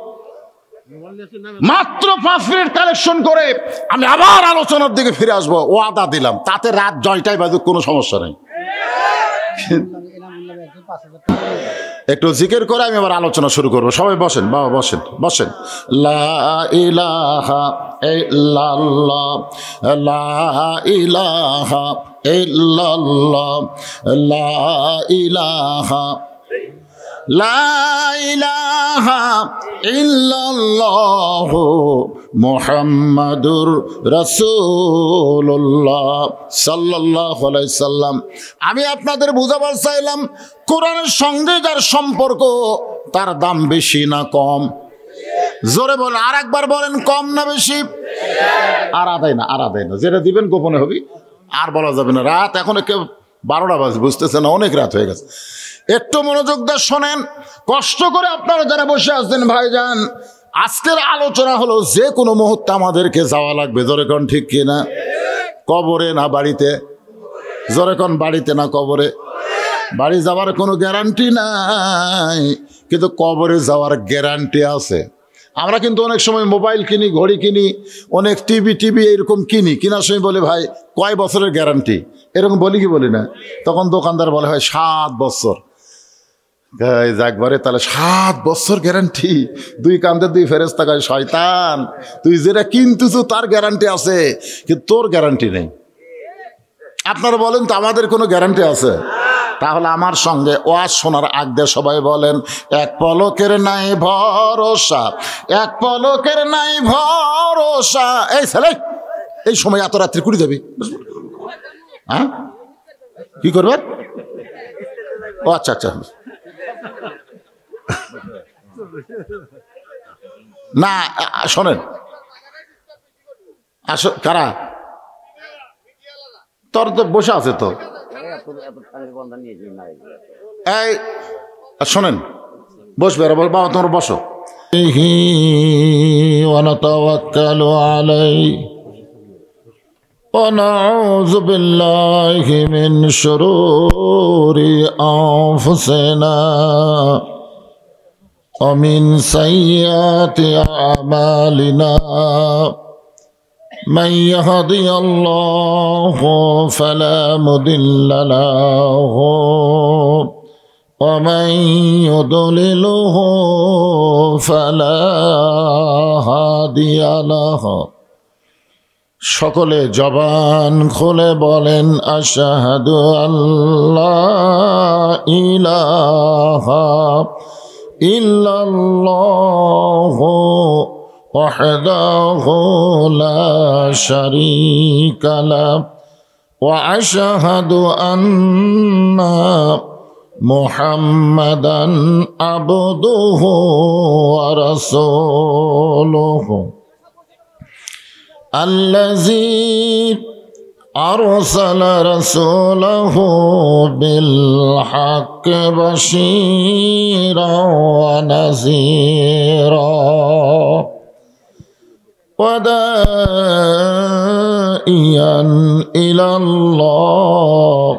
মাত্র 5 মিনিট কালেকশন করে আমি আবার আলোচনার দিকে ফিরে আসবো, ওয়াদা দিলাম। তাতে রাত 9টায় বাজুক, কোনো সমস্যা নেই। একটু জিকির করে আমি আবার আলোচনা শুরু করবো। সবাই বসেন বাবা, বসেন বসেন। লা ইলাহা ইল্লাল্লাহ, লা ইলাহা ইল্লাল্লাহ, লা ইলাহা, লা ইলাহা ইল্লাল্লাহ মুহাম্মাদুর রাসূলুল্লাহ সাল্লাল্লাহু আলাইহি সাল্লাম। আমি আপনাদের বুঝাবার চাইলাম, কোরআনের সঙ্গে যার সম্পর্ক, তার দাম বেশি না কম? জোরে বলেন, আর একবার বলেন, কম না বেশি? আর আদায় না, আর আদায় না। যেটা দিবেন গোপনে হবে, আর বলা যাবে না। রাত এখন 12টা বাজে, বুঝতেছে না, অনেক রাত হয়ে গেছে। একটু মনোযোগ দিয়ে শোনেন, কষ্ট করে আপনারা যারা বসে আছেন ভাইজান, আজকের আলোচনা হলো যে কোনো মুহূর্তে আমাদেরকে যাওয়া লাগবে। জোরে কোন ঠিক কিনা? কবরে না বাড়িতে? জোরে কোন বাড়িতে না কবরে? বাড়ি যাওয়ার কোনো গ্যারান্টি নাই, কিন্তু কবরে যাওয়ার গ্যারান্টি আছে। আমরা কিন্তু অনেক সময় মোবাইল কিনি, ঘড়ি কিনি, অনেক টিভি এরকম কিনি, কেনার সময় বলে ভাই কয় বছরের গ্যারান্টি, এরকম বলি কি বলি না? তখন দোকানদার বলে ভাই 7 বছর। একবারে তাহলে 7 বছর গ্যারান্টি? দুই কান্দে দুই ফেরেশতা কয় শয়তান, তুই যেটা কিনতেছ তার গ্যারান্টি আছে, কিন্তু তোর গ্যারান্টি নেই। আপনারা বলেন তো আমাদের কোনো গ্যারান্টি আছে? তাহলে আমার সঙ্গে ওয়াজ শোনার আগে সবাই বলেন, এক পলকের নাই ভরসা, এক পলকের নাই ভরসা। এই ছেলে, এই সময় এত রাত্রি কুড়ি যাবি, হ্যাঁ কি করবেন? ও আচ্ছা আচ্ছা, না শোনেন, আসো কারা তোর তো বসে আছে তো, এই শোনেন, বসবে বাবা, তোমরা বসো। ওয়ানাতাওয়াক্কালু আলাইহি ওয়া নাউযু বিল্লাহি মিন শুরুরি আনফুসিনা ওয়া মিন সাইয়্যাতি আমালিনা। من يهدي الله فلا مضل له ومن يضلله فلا هادي له। সকলে জবান খুলে বলেন আশহাদু আল্লা ইলাহা ইল্লাল্লাহু وحده لا شريك له وأشهد أن محمدا عبده ورسوله الذي أرسل رسوله بالحق بشيرا ونذيرا وداعيا إلى الله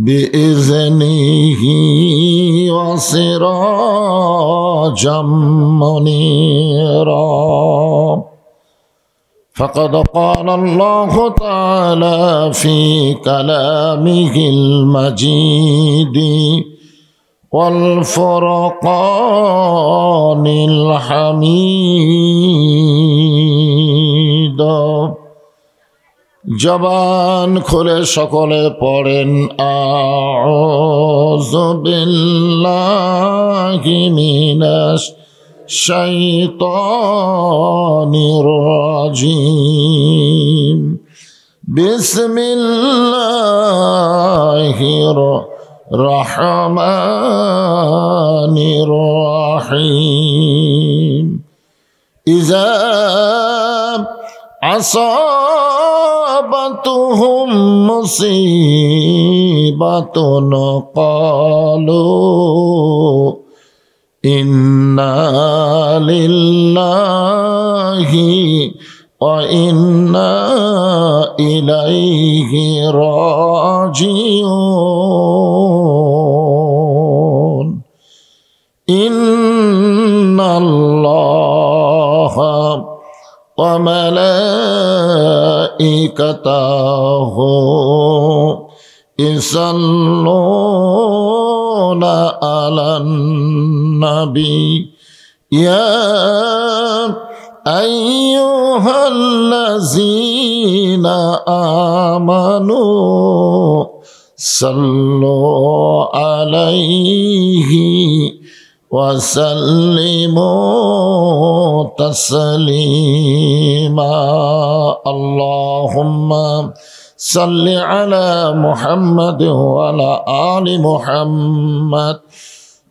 بإذنه وسراجا منيرا. فقد قال الله تعالى في كلامه المجيد والفرقان الحميد। জবান খুলে সকলে পড়েন আউযু বিল্লাহি মিনাশ শাইতানির রাজিম। বিসমিল্লাহির রহমানির রহিম। ইযা আসাবাতুহুম মুসিবাতুন ক্বালু ইন্না লিল্লাহি ওয়া ইন্না ইলাইহি রাজিউন। ইন্নাল্লাহা ওয়া মালাইকাতাহু ইসাল্লুনা আলান নবী ইয়া আইয়ুহাল্লাযীনা আমানু সাল্লু আলাইহি ওয়া সাল্লিমু তাসলিমা। আল্লাহুম্মা সাল্লি আলা মুহাম্মাদ ওয়া আলা আলি মুহাম্মাদ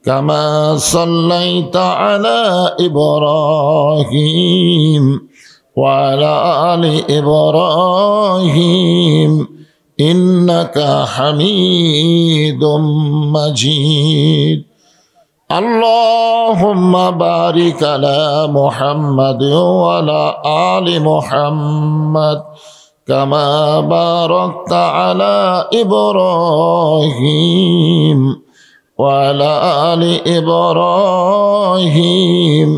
কামা সাল্লাইতা আলা ইব্রাহিম ওয়া আলা আলি ইব্রাহিম ইন্নাকা হামিদুম মাজিদ। আল্লাহুম্মা বারিক আলা মুহাম্মাদ ওয়া আলা আলি মুহাম্মাদ কামা বারাকতা আলা ইব্রাহিম ওয়া আলা আলি ইব্রাহিম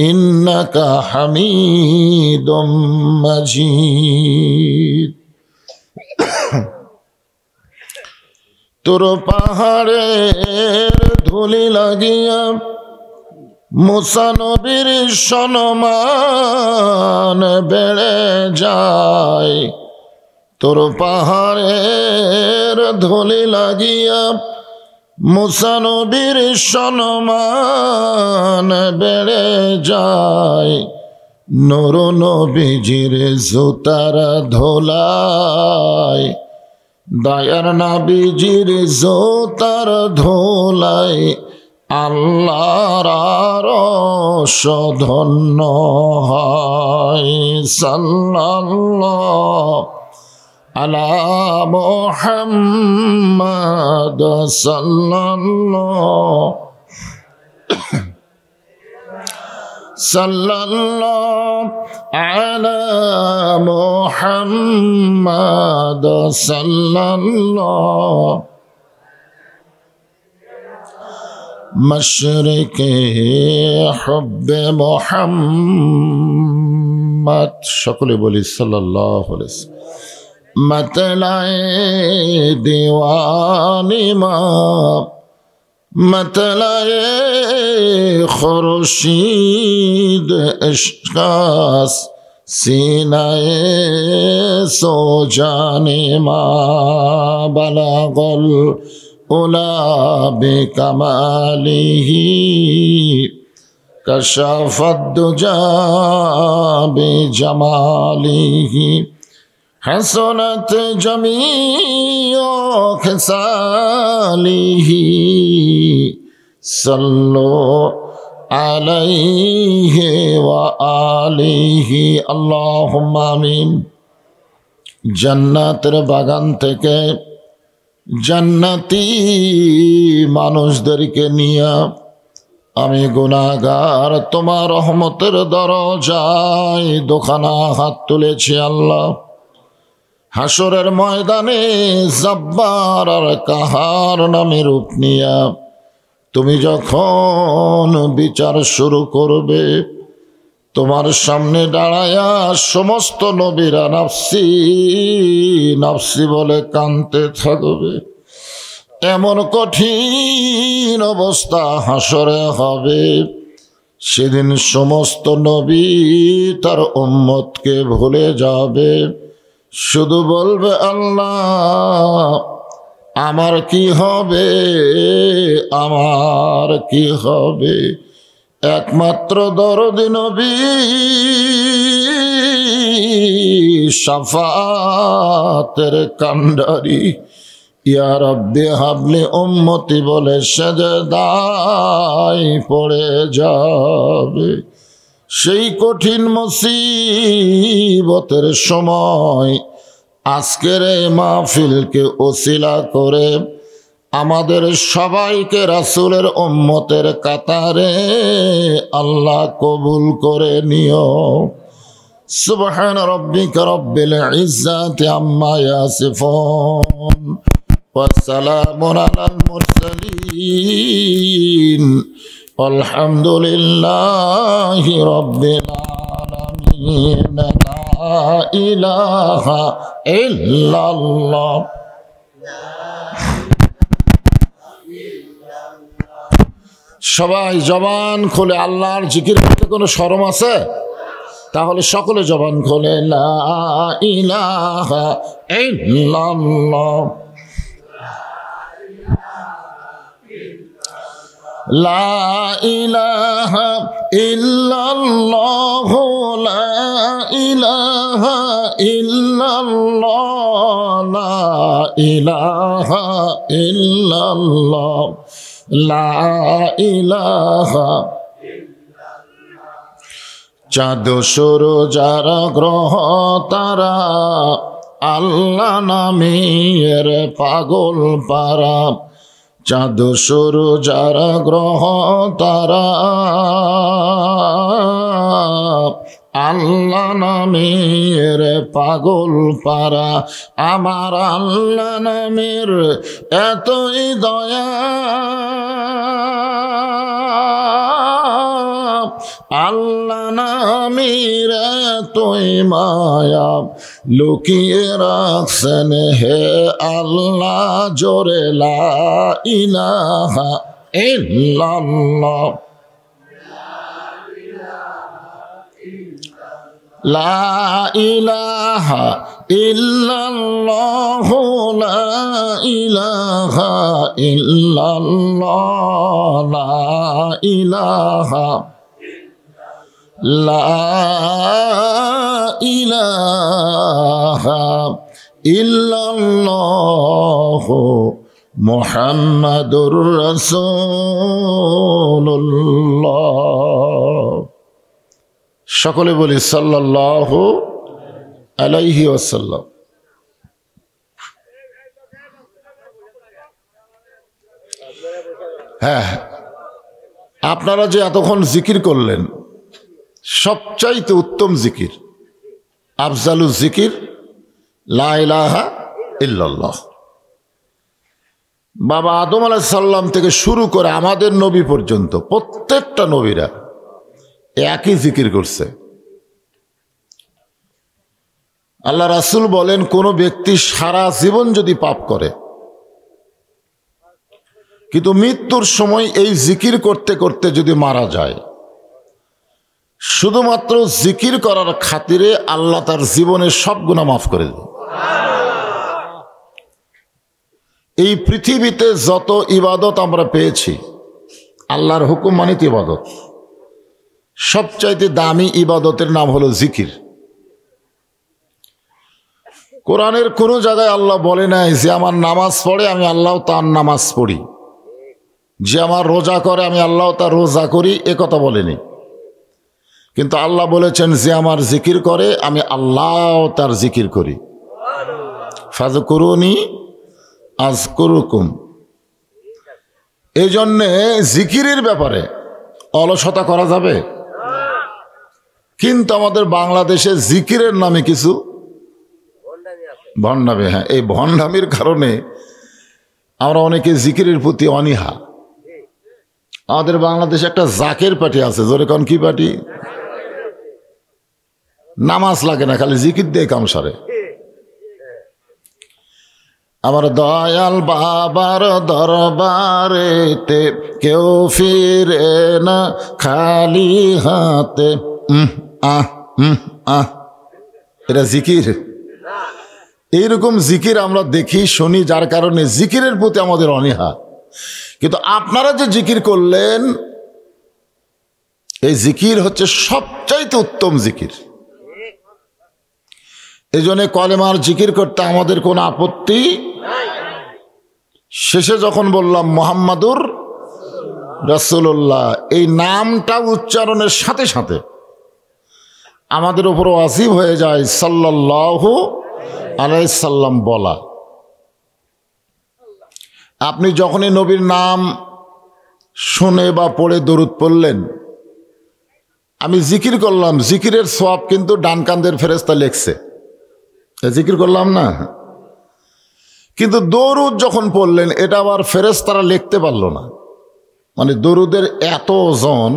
ইন্নাকা হামিদুম মাজিদ। তোর পাহাড়ের ধুলি লাগিয়া মুসা নবীর সম্মান বেড়ে যায়। তোর পাহাড়ের ধুলি লাগিয়া মুসা নবীর সম্মান বেড়ে যায়। নূর নবীজির জুতার ধোলাই, দয়ার নবীজির জুতার ধোলাই আল্লাহর আরশ ধন্য হয়। সাল্লাল্লাহু আলা মুহাম্মাদ সাল্লাল্লাহু আলা মুহাম্মাদ সাল্লাল্লাহু মশরিকে হুব্বে মুহাম্মদ। সকলে বলি সাল্লাল্লাহু আলাইহি ওয়াসাল্লাম। मतलाए दीवानी माँ, मतलाए खुर्शीद इश्कास, सीनाए सो जाने माँ, बलागल उला बिकमालिही, कशफद दुजा बिजमालिही, हसनत जमीओ खिसालिही, सल्लो अलैहि व आलिही, अल्लाहुम्मा आमीन। জান্নাতের বাগান থেকে জান্নাতি মানুষদেরকে নিয়ে আমি গুনাহগার তোমার রহমতের দরজায় দোখানা হাত তুলেছি আল্লাহ। হাসরের ময়দানে জব্বার আর কাহার নামে রূপ নিয়া তুমি যখন বিচার শুরু করবে, তোমার সামনে দাঁড়ায়া সমস্ত নবীরা নাফসি নাফসি বলে কাঁদতে থাকবে। এমন কঠিন অবস্থা হাসরে হবে, সেদিন সমস্ত নবী তার উম্মতকে ভুলে যাবে, শুধু বলবে আল্লাহ আমার কি হবে, আমার কি হবে। একমাত্র দরদি নবী শাফাতের কান্ডারি ইয়া রব্বি হাবলি উম্মতি বলে সেজদায় পড়ে যাবে। সেই কঠিন মুসিবতের সময় আজকের এই মাহফিলকে ওসিলা করে আমাদের সবাইকে রাসূলের উম্মতের কাতারে আল্লাহ কবুল করে নিও। সুবহান রাব্বিকা রব্বিল ইজ্জাতি আম্মা ইয়াসিফুন ওয়া সালামুন আলাল মুরসালিন আলহামদুলিল্লাহি রাব্বিল আলামিন। লা ইলাহা ইল্লাল্লাহ। সবাই জবান খুলে আল্লাহর জিকির করতে কোনো শরম আছে? তাহলে সকলে জবান খুলে লা ইলাহা ইল্লাল্লাহ, লা ইলাহা ইল্লাল্লাহ, লা ইলাহা ইল্লাল্লাহ, লা ইলাহা ইল্লাল্লাহ, লা ইলাহা। চাঁদ সূরজ আর গ্রহ তারা আল্লাহ নামের পাগল পারা। চাঁদ সূরজ আর গ্রহ তারা আল্লাহ নামের পাগল পারা। আমার আল্লাহ নামের এতই দয়া, আল্লাহ নামের তুই মায়া লুকিয়ে রাখছেন হে আল্লাহ জোরে লা ইলাহা ইল্লাল্লাহ লা ইলাহা ইল্লাল্লাহ লা ইলাহা ইল্লাল্লাহ লা ইলাহা ইল্লাল্লাহ মুহাম্মাদুর রাসূলুল্লাহ। সকলে বলি সাল্লাল্লাহু আলাইহি ওয়াসাল্লাম। হ্যাঁ, আপনারা যে এতক্ষণ জিকির করলেন, সবচাইতে উত্তম জিকির, আফজালুল জিকির লা ইলাহা ইল্লাল্লাহ। বাবা আদম আলাইহিস সালাম থেকে শুরু করে আমাদের নবী পর্যন্ত প্রত্যেকটা নবীরা একই জিকির করছে। আল্লাহ রাসূল বলেন, কোন ব্যক্তি সারা জীবন যদি পাপ করে কিন্তু মৃত্যুর সময় এই জিকির করতে করতে যদি মারা যায়, শুধুমাত্র জিকির করার খাতিরে আল্লাহ তার জীবনের সব গুনাহ মাফ করে দেন। এই পৃথিবীতে যত ইবাদত আমরা পেয়েছি, আল্লাহর হুকুম মানিত ইবাদত, সবচাইতে দামি ইবাদতের নাম হলো জিকির। কোরআনের কোন জায়গায় আল্লাহ বলে নাই যে আমার নামাজ পড়ে আমি আল্লাহ তার নামাজ পড়ি, যে আমার রোজা করে আমি আল্লাহ তার রোজা করি, এ কথা বলেনি। কিন্তু আল্লাহ বলেছেন যে আমার জিকির করে আমি আল্লাহ তার জিকির করি। ফাযকুরুনি আযকুরুকুম। এই জন্যে জিকিরের ব্যাপারে অলসতা করা যাবে, কিন্তু আমাদের বাংলাদেশে জিকিরের নামে কিছু ভণ্ডামি। হ্যাঁ, এই ভণ্ডামির কারণে আমরা অনেকে জিকিরের প্রতি অনীহা। আমাদের বাংলাদেশে একটা জাকের পার্টি আছে, জোরে কোন কি পার্টি? নামাজ লাগে না, খালি জিকির দিয়ে কাম সারে। আমার দয়াল বাবার দরবারেতে কেউ ফিরে না খালি হাতে। এটা জিকির। এইরকম জিকির আমরা দেখি শুনি, যার কারণে জিকিরের প্রতি আমাদের অনীহা। কিন্তু আপনারা যে জিকির করলেন, এই জিকির হচ্ছে সবচাইতে উত্তম জিকির। এই জন্য কলেমার জিকির করতে আমাদের কোনো আপত্তি। শেষে যখন বললাম মুহাম্মাদুর রাসূলুল্লাহ, এই নামটা উচ্চারণের সাথে সাথে আমাদের উপর ওয়াজিব হয়ে যায় সাল্লাল্লাহু আলাইহি সাল্লাম বলা। আপনি যখনই নবীর নাম শুনে বা পড়ে দরুদ পড়লেন, আমি জিকির করলাম, জিকিরের সওয়াব কিন্তু ডান কাঁধের ফেরেশতা লিখছে। জিকির করলাম না, কিন্তু দরুদ যখন পড়লেন এটা আবার ফেরেশতারা লিখতে পারল না। মানে দরুদের এত ওজন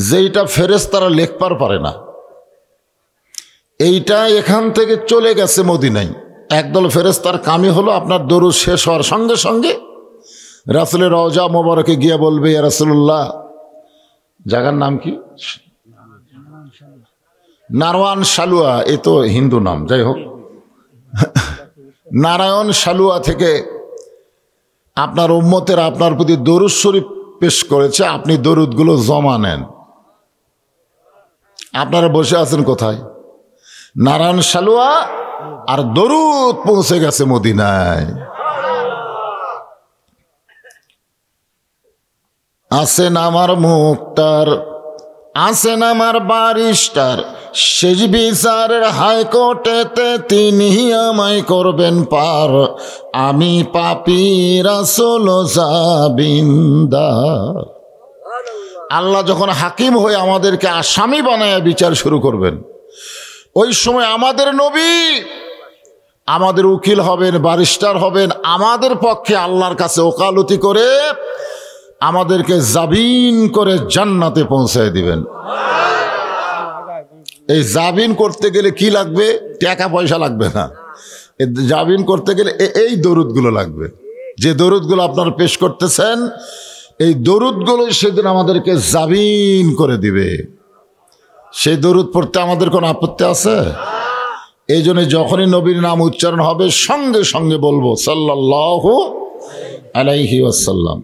যেটা ফেরেশতারা লিখবার পারে না, এইটা এখান থেকে চলে গেছে মদিনায়। একদল ফেরেশতার কামই হলো আপনার দরুদ শেষ হওয়ার সঙ্গে সঙ্গে রাসূলের রওজা মোবারকে গিয়ে বলবে, ইয়া রাসূলুল্লাহ, জায়গার নাম কি? নারায়ণ সালুয়া। এ তো হিন্দু নাম, যাই হোক, নারায়ণ সালুয়া থেকে আপনার উম্মতের আপনার প্রতি দরুদ শরীফ পেশ করেছে, আপনি দরুদগুলো জমা নেন। আপনারা বসে আছেন কোথায়? নারায়ণ সালুয়া, আর দরুদ পৌঁছে গেছে মদিনায়। আছেন আমার মুক্তার, আছেন আমার বারিস্টার, শেষ বিচারের হাইকোর্টেতে তিনি আমায় করবেন পার। আমি পাপী রাসূল জাবিনদার। আল্লাহ যখন হাকিম হয়ে আমাদেরকে আসামি বানায় বিচার শুরু করবেন, ওই সময় আমাদের নবী আমাদের উকিল হবেন, বারিস্টার হবেন, আমাদের পক্ষে আল্লাহর কাছে ওকালতি করে আমাদেরকে জাবিন করে জান্নাতে পৌঁছায় দিবেন। এই জাবিন করতে গেলে কি লাগবে? টাকা পয়সা লাগবে না। জাবিন করতে গেলে এই দরুদগুলো লাগবে, যে দরুদগুলো আপনারা পেশ করতেছেন, এই দরুদগুলো সেদিন আমাদেরকে জাবিন করে দিবে। সেই দরুদ পড়তে আমাদের কোনো আপত্তি আছে? এই জন্য যখনই নবীর নাম উচ্চারণ হবে সঙ্গে সঙ্গে বলবো সাল্লাল্লাহু আলাইহি ওয়াসাল্লাম।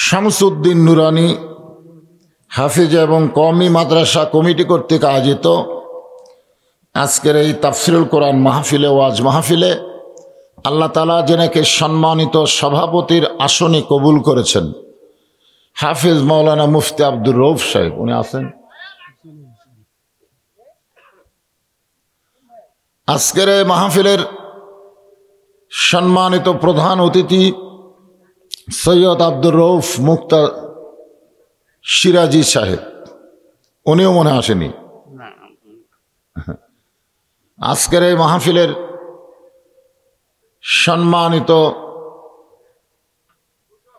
শামসুদ্দিন নুরানি হাফিজ এবং কওমি মাদ্রাসা কমিটি কর্তৃক আয়োজিত আজকের এই তাফসিরুল কোরআন মাহফিলে, ওয়াজ মাহফিলে আল্লাহ তাআলা যেনাকে সম্মানিত সভাপতির আসনে কবুল করেছেন, হাফিজ মাওলানা মুফতি আব্দুর রউফ সাহেব, উনি আছেন। আজকের এই মাহফিলের সম্মানিত প্রধান অতিথি সৈয়দ আব্দুর রউফ মুক্তা সিরাজি সাহেব, উনিও মনে আসেনি। আজকের এই মাহফিলের সম্মানিত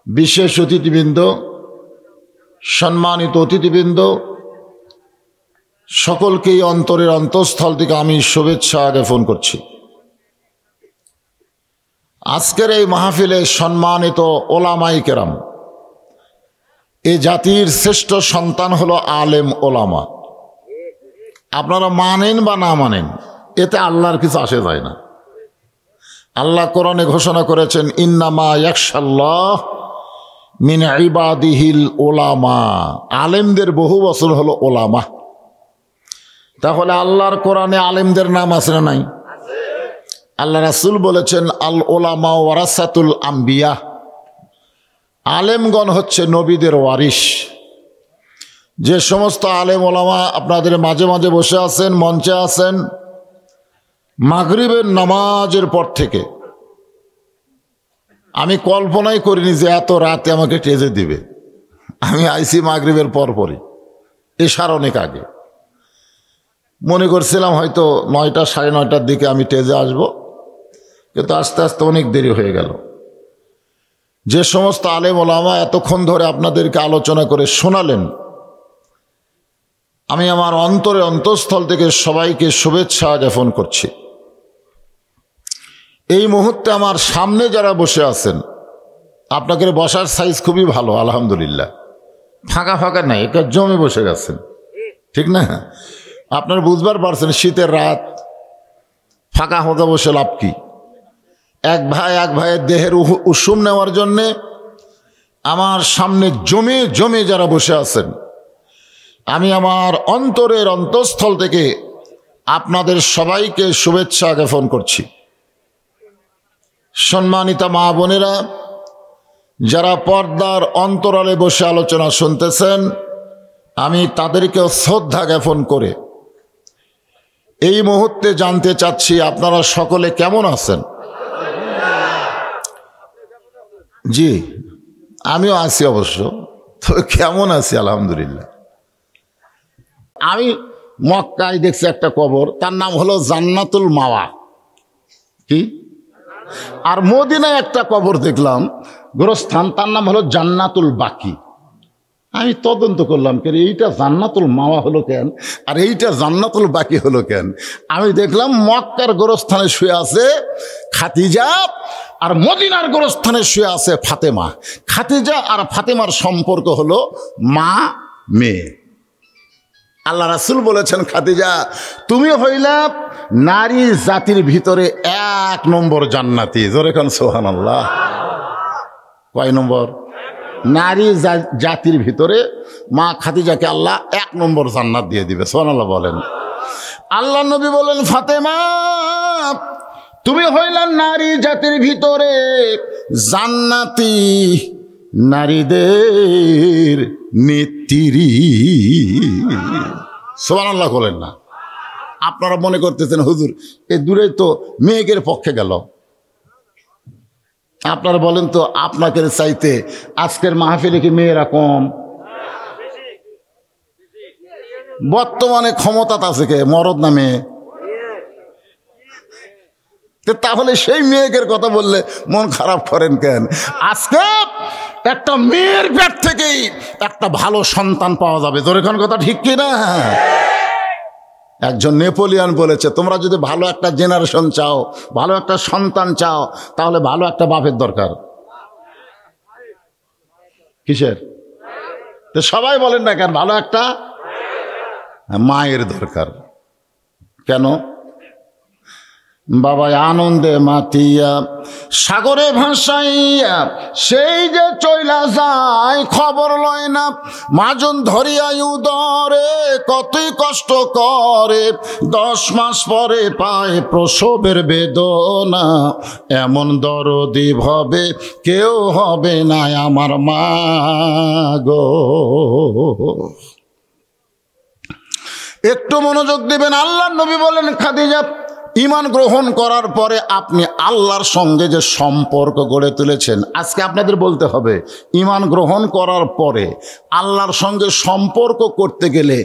বিশেষ অতিথিবৃন্দ, সম্মানিত অতিথিবৃন্দ, সকলকেই অন্তরের অন্তঃস্থল থেকে আমি শুভেচ্ছা জ্ঞাপন করছি। আজকের এই মাহফিলে সম্মানিত ওলামায়ে কেরাম, এই জাতির শ্রেষ্ঠ সন্তান হলো আলেম ওলামা। আপনারা মানেন বা না মানেন, এতে আল্লাহর কিছু আসে যায় না। আল্লাহ কোরআনে ঘোষণা করেছেন, ইন্নামা ইয়াখশাল্লাহ মিন ইবাদিহিল ওলামা। আলেমদের বহু বছর হলো ওলামা। তাহলে আল্লাহর কোরআনে আলেমদের নাম আছে না নাই? আল্লাহ রাসূল বলেছেন, আল ওলামা ওয়ারাসাতুল আম্বিয়া। আলেমগণ হচ্ছে নবীদের ওয়ারিশ। যে সমস্ত আলেম ওলামা আপনাদের মাঝে মাঝে বসে আছেন, মঞ্চে আছেন, মাগরিবের নামাজের পর থেকে আমি কল্পনাই করিনি যে এত রাতে আমাকে টেজে দিবে। আমি আইসি মাগরিবের পরপরই, এশার অনেক আগে। মনে করছিলাম হয়তো 9টা সাড়ে 9টার দিকে আমি টেজে আসব, কিন্তু আস্তে আস্তে অনেক দেরি হয়ে গেল। যে সমস্ত আলেম ওলামা এতক্ষণ ধরে আপনাদেরকে আলোচনা করে শোনালেন, আমি আমার অন্তরে অন্তঃস্থল থেকে সবাইকে শুভেচ্ছা জ্ঞাপন করছি। এই মুহূর্তে আমার সামনে যারা বসে আছেন, আপনাদের বসার সাইজ খুবই ভালো, আলহামদুলিল্লাহ। ফাঁকা ফাঁকা নাই, একটা জমে বসে গেছেন, ঠিক না? আপনারা বুঝবার পারছেন, শীতের রাত, ফাঁকা হতে বসে লাভ কি? এক ভাইয়ের দেহের উষুম নেওয়ার জন্যে আমার সামনে জমে জমে যারা বসে আছেন, আমি আমার অন্তরের অন্তঃস্থল থেকে আপনাদের সবাইকে শুভেচ্ছা জ্ঞাপন করছি। সম্মানিতা মা বোনেরা, যারা পর্দার অন্তরালে বসে আলোচনা শুনতেছেন, আমি তাদেরকেও শ্রদ্ধা জ্ঞাপন করে এই মুহূর্তে জানতে চাচ্ছি আপনারা সকলে কেমন আছেন? জি, আমিও আছি অবশ্য, তবে কেমন আছি আলহামদুলিল্লাহ। আমি মক্কায় দেখছি একটা কবর, তার নাম হলো জান্নাতুল মাওয়া। কি? আর মদিনায় একটা কবর দেখলাম, গোরস্থান, তার নাম হলো জান্নাতুল বাকি। আমি তদন্ত করলাম, কেন এইটা জান্নাতুল মাওয়া হলো কেন আর এইটা জান্নাতুল বাকি হলো কেন? আমি দেখলাম মক্কার গোরস্থানে শুয়ে আছে খাদিজা, আর মদিনার গোরস্থানে শুয়ে আছে ফাতেমা। খাদিজা আর ফাতেমার সম্পর্ক হলো মা মেয়ে। আল্লাহ রাসূল বলেছেন, খাদিজা তুমি হইলা নারী জাতির ভিতরে 1 নম্বর জান্নাতি। জোরে কান সুবহানাল্লাহ। কয় নম্বর? নারী জাতির ভিতরে মা খাদিজাকে আল্লাহ 1 নম্বর জান্নাত দিয়ে দিবে। সুবহানাল্লাহ বলেন। আল্লাহ নবী বলেন, ফাতেমা তুমি হইলা নারী জাতির ভিতরে জান্নাতি, নারীদের নেত্রী। সুবহানাল্লাহ বলেন না? আপনারা মনে করতেছেন হুজুর এ দূরে তো মেয়েদের পক্ষে গেল। আপনারা বলেন তো, আপনাকে চাইতে আজকের মাহফিলে কি মেয়েরা কম? বর্তমানে ক্ষমতা আছে কে, মরদ না মেয়ে? তাহলে সেই মেয়েদের কথা বললে মন খারাপ করেন কেন? আজকে একটা মেয়ের পেট থেকেই একটা ভালো সন্তান পাওয়া যাবে। জোরে কোন কথা ঠিক কি না? একজন নেপোলিয়ন বলেছে, তোমরা যদি ভালো একটা জেনারেশন চাও, ভালো একটা সন্তান চাও, তাহলে ভালো একটা বাপের দরকার। কিসের? তো সবাই বলেন না কেন? ভালো একটা মায়ের দরকার। কেন? বাবা আনন্দে মাতিয়া সাগরে ভাসাইয়া সেই যে চইলা যায়, খবর লয় না মাজন ধরিয়া উদরে, কতই কষ্ট করে 10 মাস পরে পায় প্রসবের বেদনা। এমন দরদি ভবে কেউ হবে না আমার মা গো। একটু মনোযোগ দিবেন। আল্লাহর নবী বলেন, খাদিজা ঈমান গ্রহণ করার পরে আপনি আল্লাহর সঙ্গে যে সম্পর্ক গড়ে তুলেছেন, আজকে আপনাদের বলতে হবে ঈমান গ্রহণ করার পরে আল্লাহর সঙ্গে সম্পর্ক করতে গেলে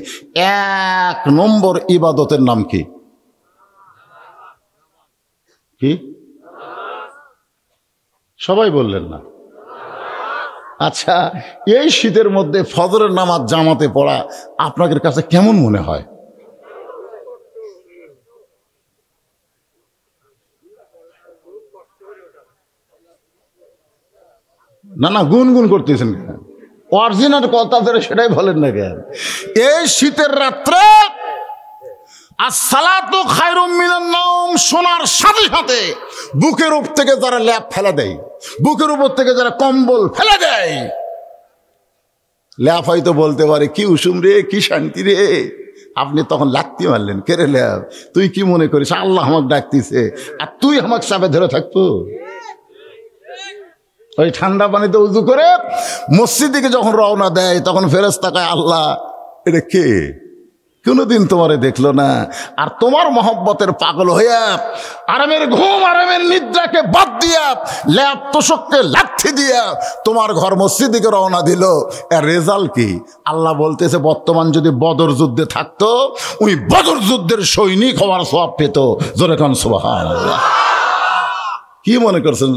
1 নম্বর ইবাদতের নাম কি? কি? সবাই বললেন না? আচ্ছা, এই শীতের মধ্যে ফজরের নামাজ জামাতে পড়া আপনাদের কাছে কেমন মনে হয়? না না, গুনগুন করতেছেন কেন? অরিজিনাল কথা ধরে সেটাই বলেন না কেন? এই শীতের রাত্রে আসসালাতু খায়রুম মিনান নাওম শোনার সাথে সাথে বুকের উপর থেকে যারা ল্যাপ ফেলে দেয়, বুকের উপর থেকে যারা কম্বল ফেলে দেয়, ল্যাপ হয়তো বলতে পারে কি উষুম রে, কি শান্তি রে। আপনি তখন লাত্তি মারলেন, কে রে ল্যাপ? তুই কি মনে করিস আল্লাহ আমাকে ডাকতিছে আর তুই আমাকে চাপে ধরে থাকবো? ওই ঠান্ডা পানিতে উজু করে মসজিদ দিকে যখন রওনা দেয়, তখন ফেরেশতা কয়, আল্লাহ এটা কে? কোনোদিন তোমারে দেখলো না। আর তোমার মহব্বতের পাগল হইয়া আরামের ঘুম, আরামের নিদ্রাকে বাদ দিয়া, ল্যাপ তোষককে লাথি দিয়া তোমার ঘর মসজিদ দিকে রওনা দিল। এর রেজাল্ট কি? আল্লাহ বলতেছে, বর্তমান যদি বদর যুদ্ধে থাকতো, ওই বদর যুদ্ধের সৈনিক হওয়ার সওয়াব পেত। জোরে কোন সুবহানাল্লাহ। কি মনে করছেন?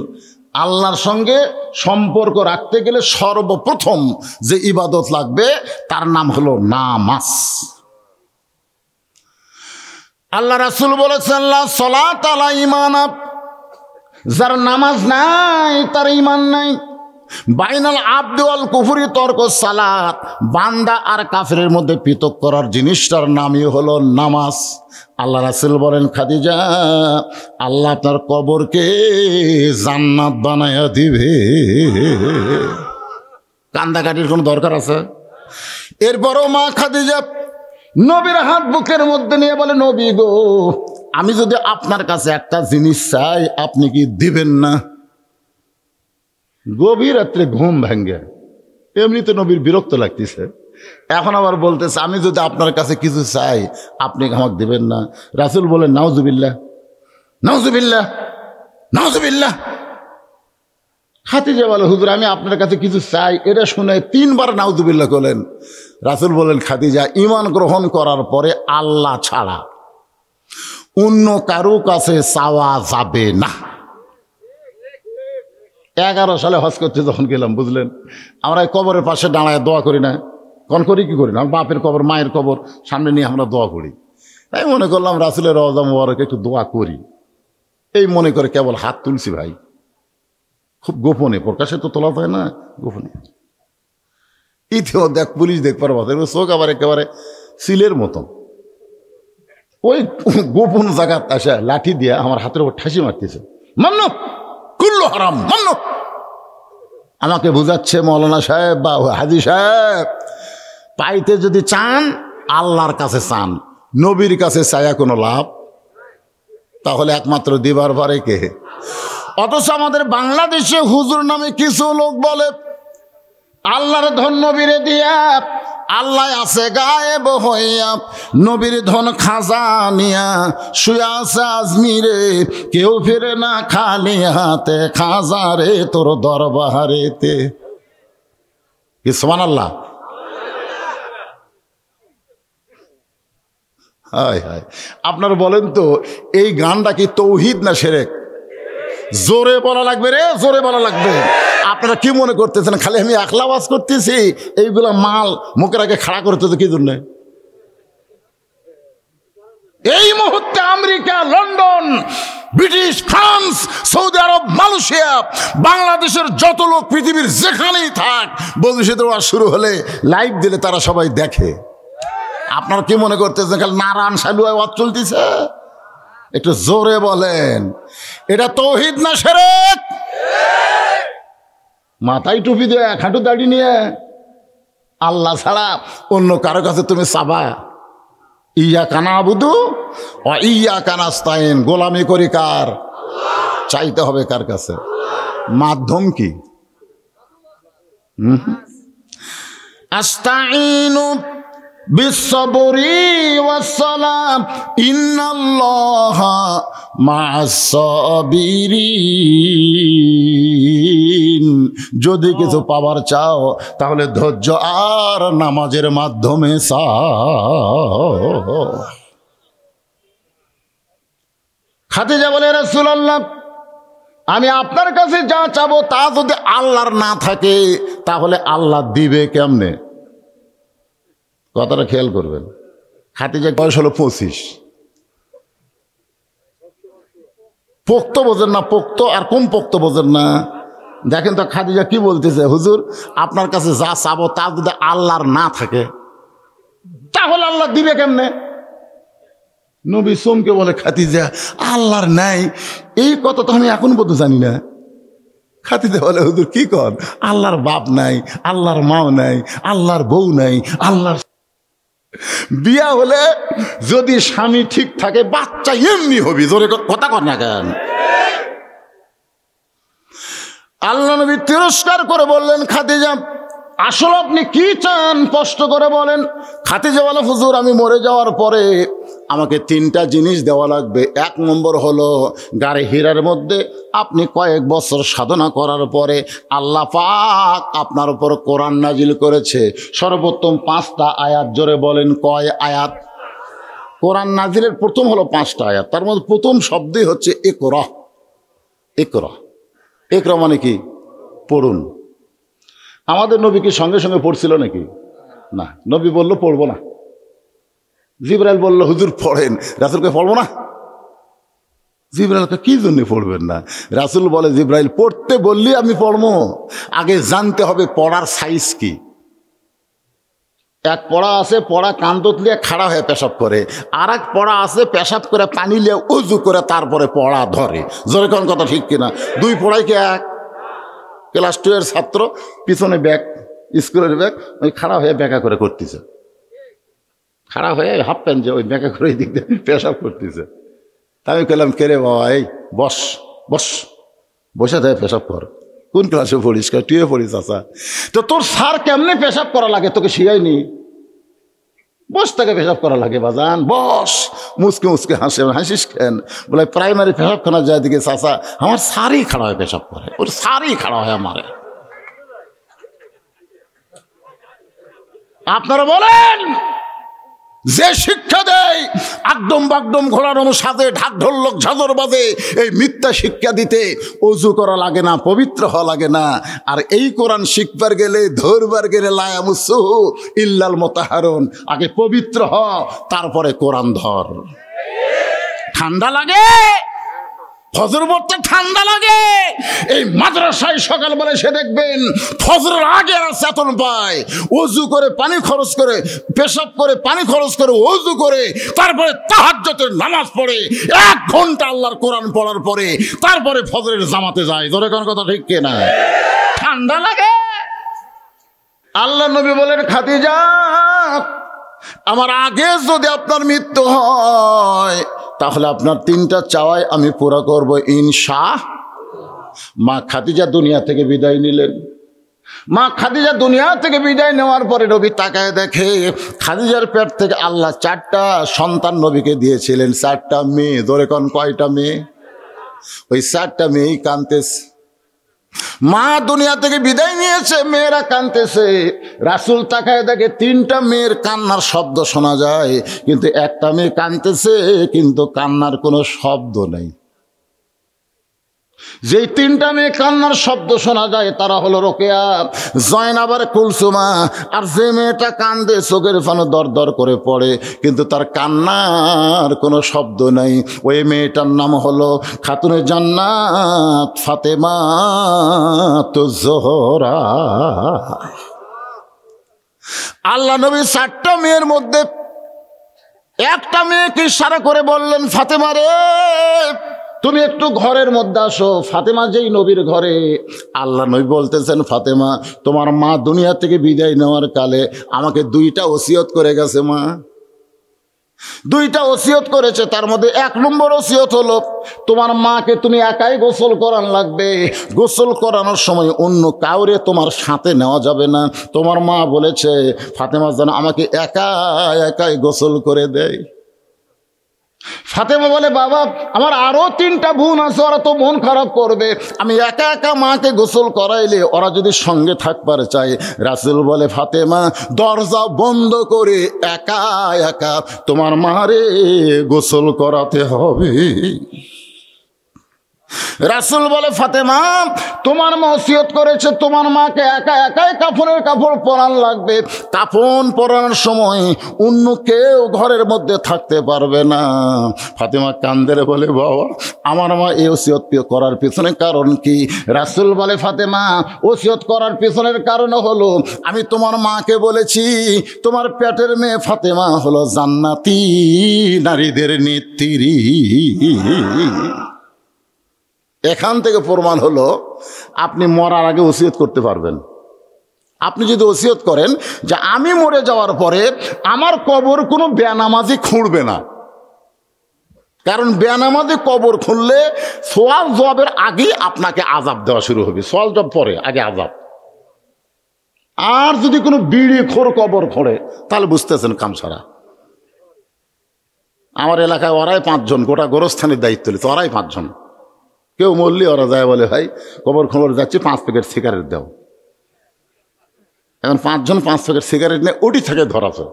আল্লাহর সঙ্গে সম্পর্ক রাখতে গেলে সর্বপ্রথম যে ইবাদত লাগবে তার নাম হলো নামাজ। আল্লাহ রাসূল বলেছেন, লা সালাত আলা ঈমান, যার নামাজ নাই তার ঈমান নাই। বাইনাল আবদি ওয়াল কুফরি তরকুস সালাত, বান্দা আর কাফেরের মধ্যে পৃথক করার জিনিসটার নামই হলো নামাজ। আল্লাহ রাসূল বলেন, খাদিজা আল্লাহ আপনার কবরকে জান্নাত বানায়া দিবে। কান্দাকাটির কোনো দরকার আছে? এরপরও মা খাদিজা নবীর হাত বুকের মধ্যে নিয়ে বলে, নবী গো, আমি যদি আপনার কাছে একটা জিনিস চাই আপনি কি দিবেন না? গভীর রাত্রে ঘুম ভাঙ্গে, এমনিতে নবীর বিরক্ত লাগতেছে, এখন আবার বলতেছে আমি যদি আপনার কাছে কিছু চাই আপনি আমাকে দিবেন না। রাসূল বলেন, নাউজুবিল্লাহ, নাউজুবিল্লাহ, নাউজুবিল্লাহ। খাদিজা বলে, হুজুর আমি আপনার কাছে কিছু চাই। এটা শুনে 3 বার নাউজুবিল্লাহ করলেন। রাসূল বলেন, খাদিজা ঈমান গ্রহণ করার পরে আল্লাহ ছাড়া অন্য কারো কাছে চাওয়া যাবে না। 11 সালে হজ করতে যখন গেলাম, বুঝলেন, আমরা এই কবরের পাশে দাঁড়ায় দোয়া করি না? কোন করি কি করি না? বাপের কবর, মায়ের কবর সামনে নিয়ে আমরা দোয়া করি। তাই মনে করলাম রাসূলের রওজা মুবারকে একটু দোয়া করি, এই মনে করে কেবল হাত তুলছি ভাই, খুব গোপনে, প্রকাশে তো তোলা হয় না, গোপনে। দেখ পুলিশ দেখ পারবো, চোখ আবার একেবারে সিলের মতন। ওই গোপন জায়গা আসা লাঠি দিয়া আমার হাতের উপর ঠাসি মারতেছে, মান্য কুল্লু হারাম, মান্য। আমাকে বুঝাচ্ছে, মৌলানা সাহেব বা হাজী সাহেব, পাইতে যদি চান আল্লাহর কাছে চান, নবীর কাছে চায়া কোনো লাভ? তাহলে একমাত্র দিবার পারে কে? অথচ আমাদের বাংলাদেশে হুজুর নামে কিছু লোক বলে, আল্লাহর ধন নবীরে দিয়া, আল্লাহ আছে গায়েব হইয়া, নবীর ধন খাজা নিয়া, শুয়া আছে আজমিরে, কেউ ফিরে না খালি হাতে, খাজা রে তোর দরবারেতে। কি সুবহানাল্লাহ। হায় হায়, আপনারা বলেন তো এই গানটা কি তৌহিদ না শিরক? জোরে বলা লাগবে রে, জোরে বলা লাগবে। আপনারা কি মনে করতেছেন খালি আমি একলা ওয়াজ করতেছি? এইগুলা মাল মুখের আগে খাড়া করতেছে কি জন্য? এই মুহূর্তে America, London, British, France, Saudi Arab, Malaysia, বাংলাদেশের যত লোক পৃথিবীর যেখানেই থাক, বলছে ওয়াজ শুরু হলে লাইভ দিলে তারা সবাই দেখে। আপনারা কি মনে করতেছেন খালি নারায়ণ সালুয়ায় ওয়াজ চলতেছে? একটু জোরে বলেন, এটা তাওহীদ না শিরক? মাথায় টুপি দিয়ে এক হাঁটু দাড়ি নিয়ে আল্লাহ ছাড়া অন্য কারো কাছে তুমি চাবা? ইয়াকা নাবুদু ওয়া ইয়াকা নাস্তাইন, গোলামি করি কার? চাইতে হবে কার কাছে? মাধ্যম কি? আস্তাইনু বিসসবরি ওয়াসসালাম ইন্নাল্লাহা মা'আস সাবিরিন। যদি কিছু পাওয়ার চাও তাহলে ধৈর্য আর নামাজের মাধ্যমে চাও। খাদিজা বলে, রাসূলুল্লাহ, আমি আপনার কাছে যা চাবো তা যদি আল্লাহর না থাকে তাহলে আল্লাহ দিবে কেমনে? কথাটা খেয়াল করবেন। খাদিজার বয়স হলো 25। পোক্ত বোঝেন না? পোক্ত আর কম পোক্ত বোঝেন না? দেখেন তো খাদিজা কি বলতেছে, হুজুর আপনার কাছে যা চাবো তা যদি আল্লাহর না থাকে তাহলে আল্লাহ দিবে কেমনে? নবী সোমকে বলে, খাদিজা আল্লাহর নাই এই কথা তো আমি এখন পর্যন্ত জানি না। খাদিজা বলে, হুজুর কি কর? আল্লাহর বাপ নাই, আল্লাহর মাও নাই, আল্লাহর বউ নাই, আল্লাহর বিয়া হলে যদি স্বামী ঠিক থাকে বাচ্চা এমনি হবি। জোরে কথা কর না কেন? আল্লাহ নবী তিরস্কার করে বললেন, খাদিজা আসলে আপনি কি চান স্পষ্ট করে বলেন। খাদিজা বলে, হুজুর আমি মরে যাওয়ার পরে আমাকে 3টা জিনিস দেওয়া লাগবে। 1 নম্বর হলো গাড়ি হীরার মধ্যে আপনি কয়েক বছর সাধনা করার পরে আল্লাহ পাক আপনার উপর কোরআন নাজিল করেছে। সর্বোত্তম 5টা আয়াত। জোরে বলেন কয় আয়াত? কোরআন নাজিলের প্রথম হলো 5টা আয়াত, তার মধ্যে প্রথম শব্দই হচ্ছে ইকরা। ইকরা, ইকরা মানে কি? পড়ুন। আমাদের নবী কি সঙ্গে সঙ্গে পড়ছিল নাকি? না, নবী বলল পড়বো না। জিবরাইল বলল, হুজুর পড়েন। রাসূলকে পড়বো না? জিবরাইলকে কি জন্য পড়বেন না? রাসূল বলে, জিবরাইল পড়তে বললি আমি পড়বো, আগে জানতে হবে পড়ার সাইজ কি। এক পড়া আছে পড়া কান্দত লিয়ে খাড়া হয়ে পেশাব করে, আর এক পড়া আছে পেশাব করে পানি লিয়ে উজু করে তারপরে পড়া ধরে। জোরে কোন কথা ঠিক কিনা? 2 পড়াই কি এক? ক্লাস 2 এর ছাত্র, পিছনে ব্যাগ, স্কুলের ব্যাগ, ওই খাড়া হয়ে ব্যাকা করে করতেছে, খাড়া হয়ে হাফ প্যান্ট যে ওই ব্যাকা করে দিক দিয়ে পেশাব করতেছে। আমি বললাম, কে রে বাবা, এই বস বস, বসে থাকে পেশাব কর। কোন ক্লাসে পড়িস? 2 এ পড়িস। আচ্ছা, তো তোর স্যার কেমনে পেশাব করা লাগে তোকে শিখায়নি? বস থেকে পেশাব করা লাগে বাজান, বস। মুসকে মুসকে হাসে, হাসিস কেন? বলে প্রাইমারি পেশাবখানা যায় দিকে চাচা আমার স্যারই খাড়া হয়ে পেশাব করে, ওর স্যারই খাড়া হয়ে আমারে। আপনারা বলেন, যে শিক্ষা দেয় একদম বাগদম ঘোড়ার সাথে ঢাক ঢোলক ঝাঁঝর বাজে, এই মিথ্যা শিক্ষা দিতে অজু করা লাগে না, পবিত্র হওয়া লাগে না। আর এই কোরআন শিখবার গেলে, ধরবার গেলে লা ইয়ামুসুহু ইল্লাল মুতাহহারুন, আগে পবিত্র হ তারপরে কোরআন ধর। ঠান্ডা লাগে, ফজর পড়তে ঠান্ডা লাগে। এই মাদ্রাসায় সকালবেলা সে দেখবেন ফজরের আগে আর চেতন পায়, ওযু করে পানি খরচ করে, পেশাব করে পানি খরচ করে, ওযু করে তারপরে তাহাজ্জুদের নামাজ পড়ে 1 ঘন্টা আল্লাহর কোরআন পড়ার পরে তারপরে ফজরের জামাতে যায়। ধরে কোন কথা ঠিক কিনা? ঠান্ডা লাগে। আল্লাহ নবী বলেন, খাদিজা আমার আগে যদি আপনার মৃত্যু হয় তাহলে আপনার 3টা চাওয়াই আমি পুরা করব ইনশাআল্লাহ। মা খাদিজা দুনিয়া থেকে বিদায় নিলেন। মা খাদিজা দুনিয়া থেকে বিদায় নেওয়ার পরে নবী তাকায় দেখে খাদিজার পেট থেকে আল্লাহ 4টা সন্তান নবীকে দিয়েছিলেন, 4টা মেয়ে। ধরে কোন কয়টা মেয়ে? ওই 4টা মেয়েই কাঁদতেছে। মা দুনিয়া থেকে বিদায় নিয়েছে, মেয়েরা কাঁদতেছে। রাসূল তাকায় দেখে 3টা মেয়ের কান্নার শব্দ শোনা যায়, কিন্তু একটা মেয়ে কাঁদতেছে কিন্তু কান্নার কোনো শব্দ নেই। যেই তিনটা মেয়ে কান্নার শব্দ শোনা যায় তারা হলো রোকেয়া, জয়নাব আর কুলসুমা। আর যে মেয়েটা কান্দে চোখের পানি দর দর করে পড়ে কিন্তু তার কান্নার কোনো শব্দ নাই, ওই মেয়েটার নাম হলো খাতুনে জান্নাত ফাতেমা তো জোহরা। আল্লাহ নবী 4টা মেয়ের মধ্যে একটা মেয়েকে ইশারা করে বললেন, ফাতেমা রে তুমি একটু ঘরের মধ্যে আসো। ফাতেমা যেই নবীর ঘরে, আল্লাহ নবী বলতেছেন, ফাতেমা তোমার মা দুনিয়া থেকে বিদায় নেওয়ার কালে আমাকে 2টা ওসিয়ত করে গেছে। মা 2টা ওসিয়ত করেছে, তার মধ্যে 1 নম্বর ওসিয়ত হলো তোমার মাকে তুমি একাই গোসল করান লাগবে, গোসল করানোর সময় অন্য কাউরে তোমার সাথে নেওয়া যাবে না। তোমার মা বলেছে ফাতেমা যেন আমাকে একাই গোসল করে দেয়। ফাতেমা বলে, বাবা আমার আরো 3টা বোন আছে, ওরা তো মন খারাপ করবে, আমি একা মাকে গোসল করাইলে ওরা যদি সঙ্গে থাকবার চায়। রাসূল বলে, ফাতেমা দরজা বন্ধ করে একা তোমার মারে গোসল করাতে হবে। রাসূল বলে, ফাতেমা তোমার মা ওসিয়ত করেছে তোমার মাকে একাই কাফনের কাপড় পরান লাগবে, কাফন পরানোর সময় অন্য কেউ ঘরের মধ্যে থাকতে পারবে না। ফাতেমা কান্দেরে বলে, বাবা আমার মা এই ওসিয়ত করার পিছনে কারণ কি? রাসূল বলে, ফাতেমা ওসিয়ত করার পিছনের কারণ হলো আমি তোমার মাকে বলেছি তোমার পেটের মেয়ে ফাতেমা হলো জান্নাতি নারীদের নেত্রী। এখান থেকে প্রমাণ হলো আপনি মরার আগে ওসিয়ত করতে পারবেন। আপনি যদি ওসিয়ত করেন যে আমি মরে যাওয়ার পরে আমার কবর কোনো বেনামাজি খুঁড়বে না, কারণ বেনামাজি কবর খুঁড়লে সওয়াল জবাবের আগে আপনাকে আযাব দেওয়া শুরু হবে, সওয়াল জবাব পরে আগে আযাব। আর যদি কোনো বিড়ি খোর কবর খোঁড়ে তাহলে বুঝতেছেন কাম সারা। আমার এলাকায় ওরাই 5 জন, গোটা গোরস্থানের দায়িত্ব নিতে ওরাই 5 জন। কেউ মরলি ওরা যায় বলে, ভাই কবর খবর যাচ্ছে 5 প্যাকেট সিগারেট দাও। এখন 5 জন 5 প্যাকেট সিগারেট নিয়ে ওটি থেকে ধরাছে।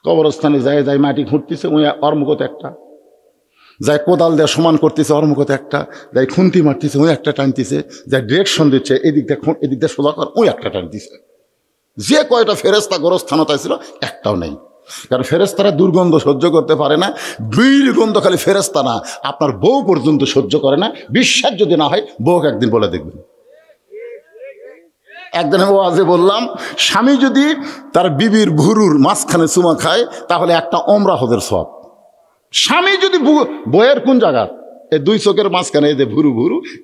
কবরস্থানে যায় মাটি খুঁড়তেছে, ওই ওর মুখতে একটা যায়, কোদাল দিয়ে সমান করতেছে ওর মুখতে একটা যায়, খুন্তি মারতেছে ওই একটা টানতেছে, যায় ডিরেকশন দিচ্ছে এদিক দিয়ে সোজা কর ওই একটা টানতেছে। যে কয়টা ফেরেস্তা গোরস্থানতায় ছিল একটাও নেই, কারণ ফেরেস্তারা দুর্গন্ধ সহ্য করতে পারে না। বিড়ির গন্ধ খালি ফেরেস্তা না, আপনার বউ পর্যন্ত সহ্য করে না। বিশ্বাস যদি না হয় বউকে একদিন বলে দেখবেন। একদিন আমি ওয়াজে বললাম, স্বামী যদি তার বিবির ভুরুর মাঝখানে চুমা খায় তাহলে একটা ওমরা হজের সওয়াব। স্বামী যদি বইয়ের কোন জায়গা এই 2 চোখের মাঝখানে এই যে ভুরু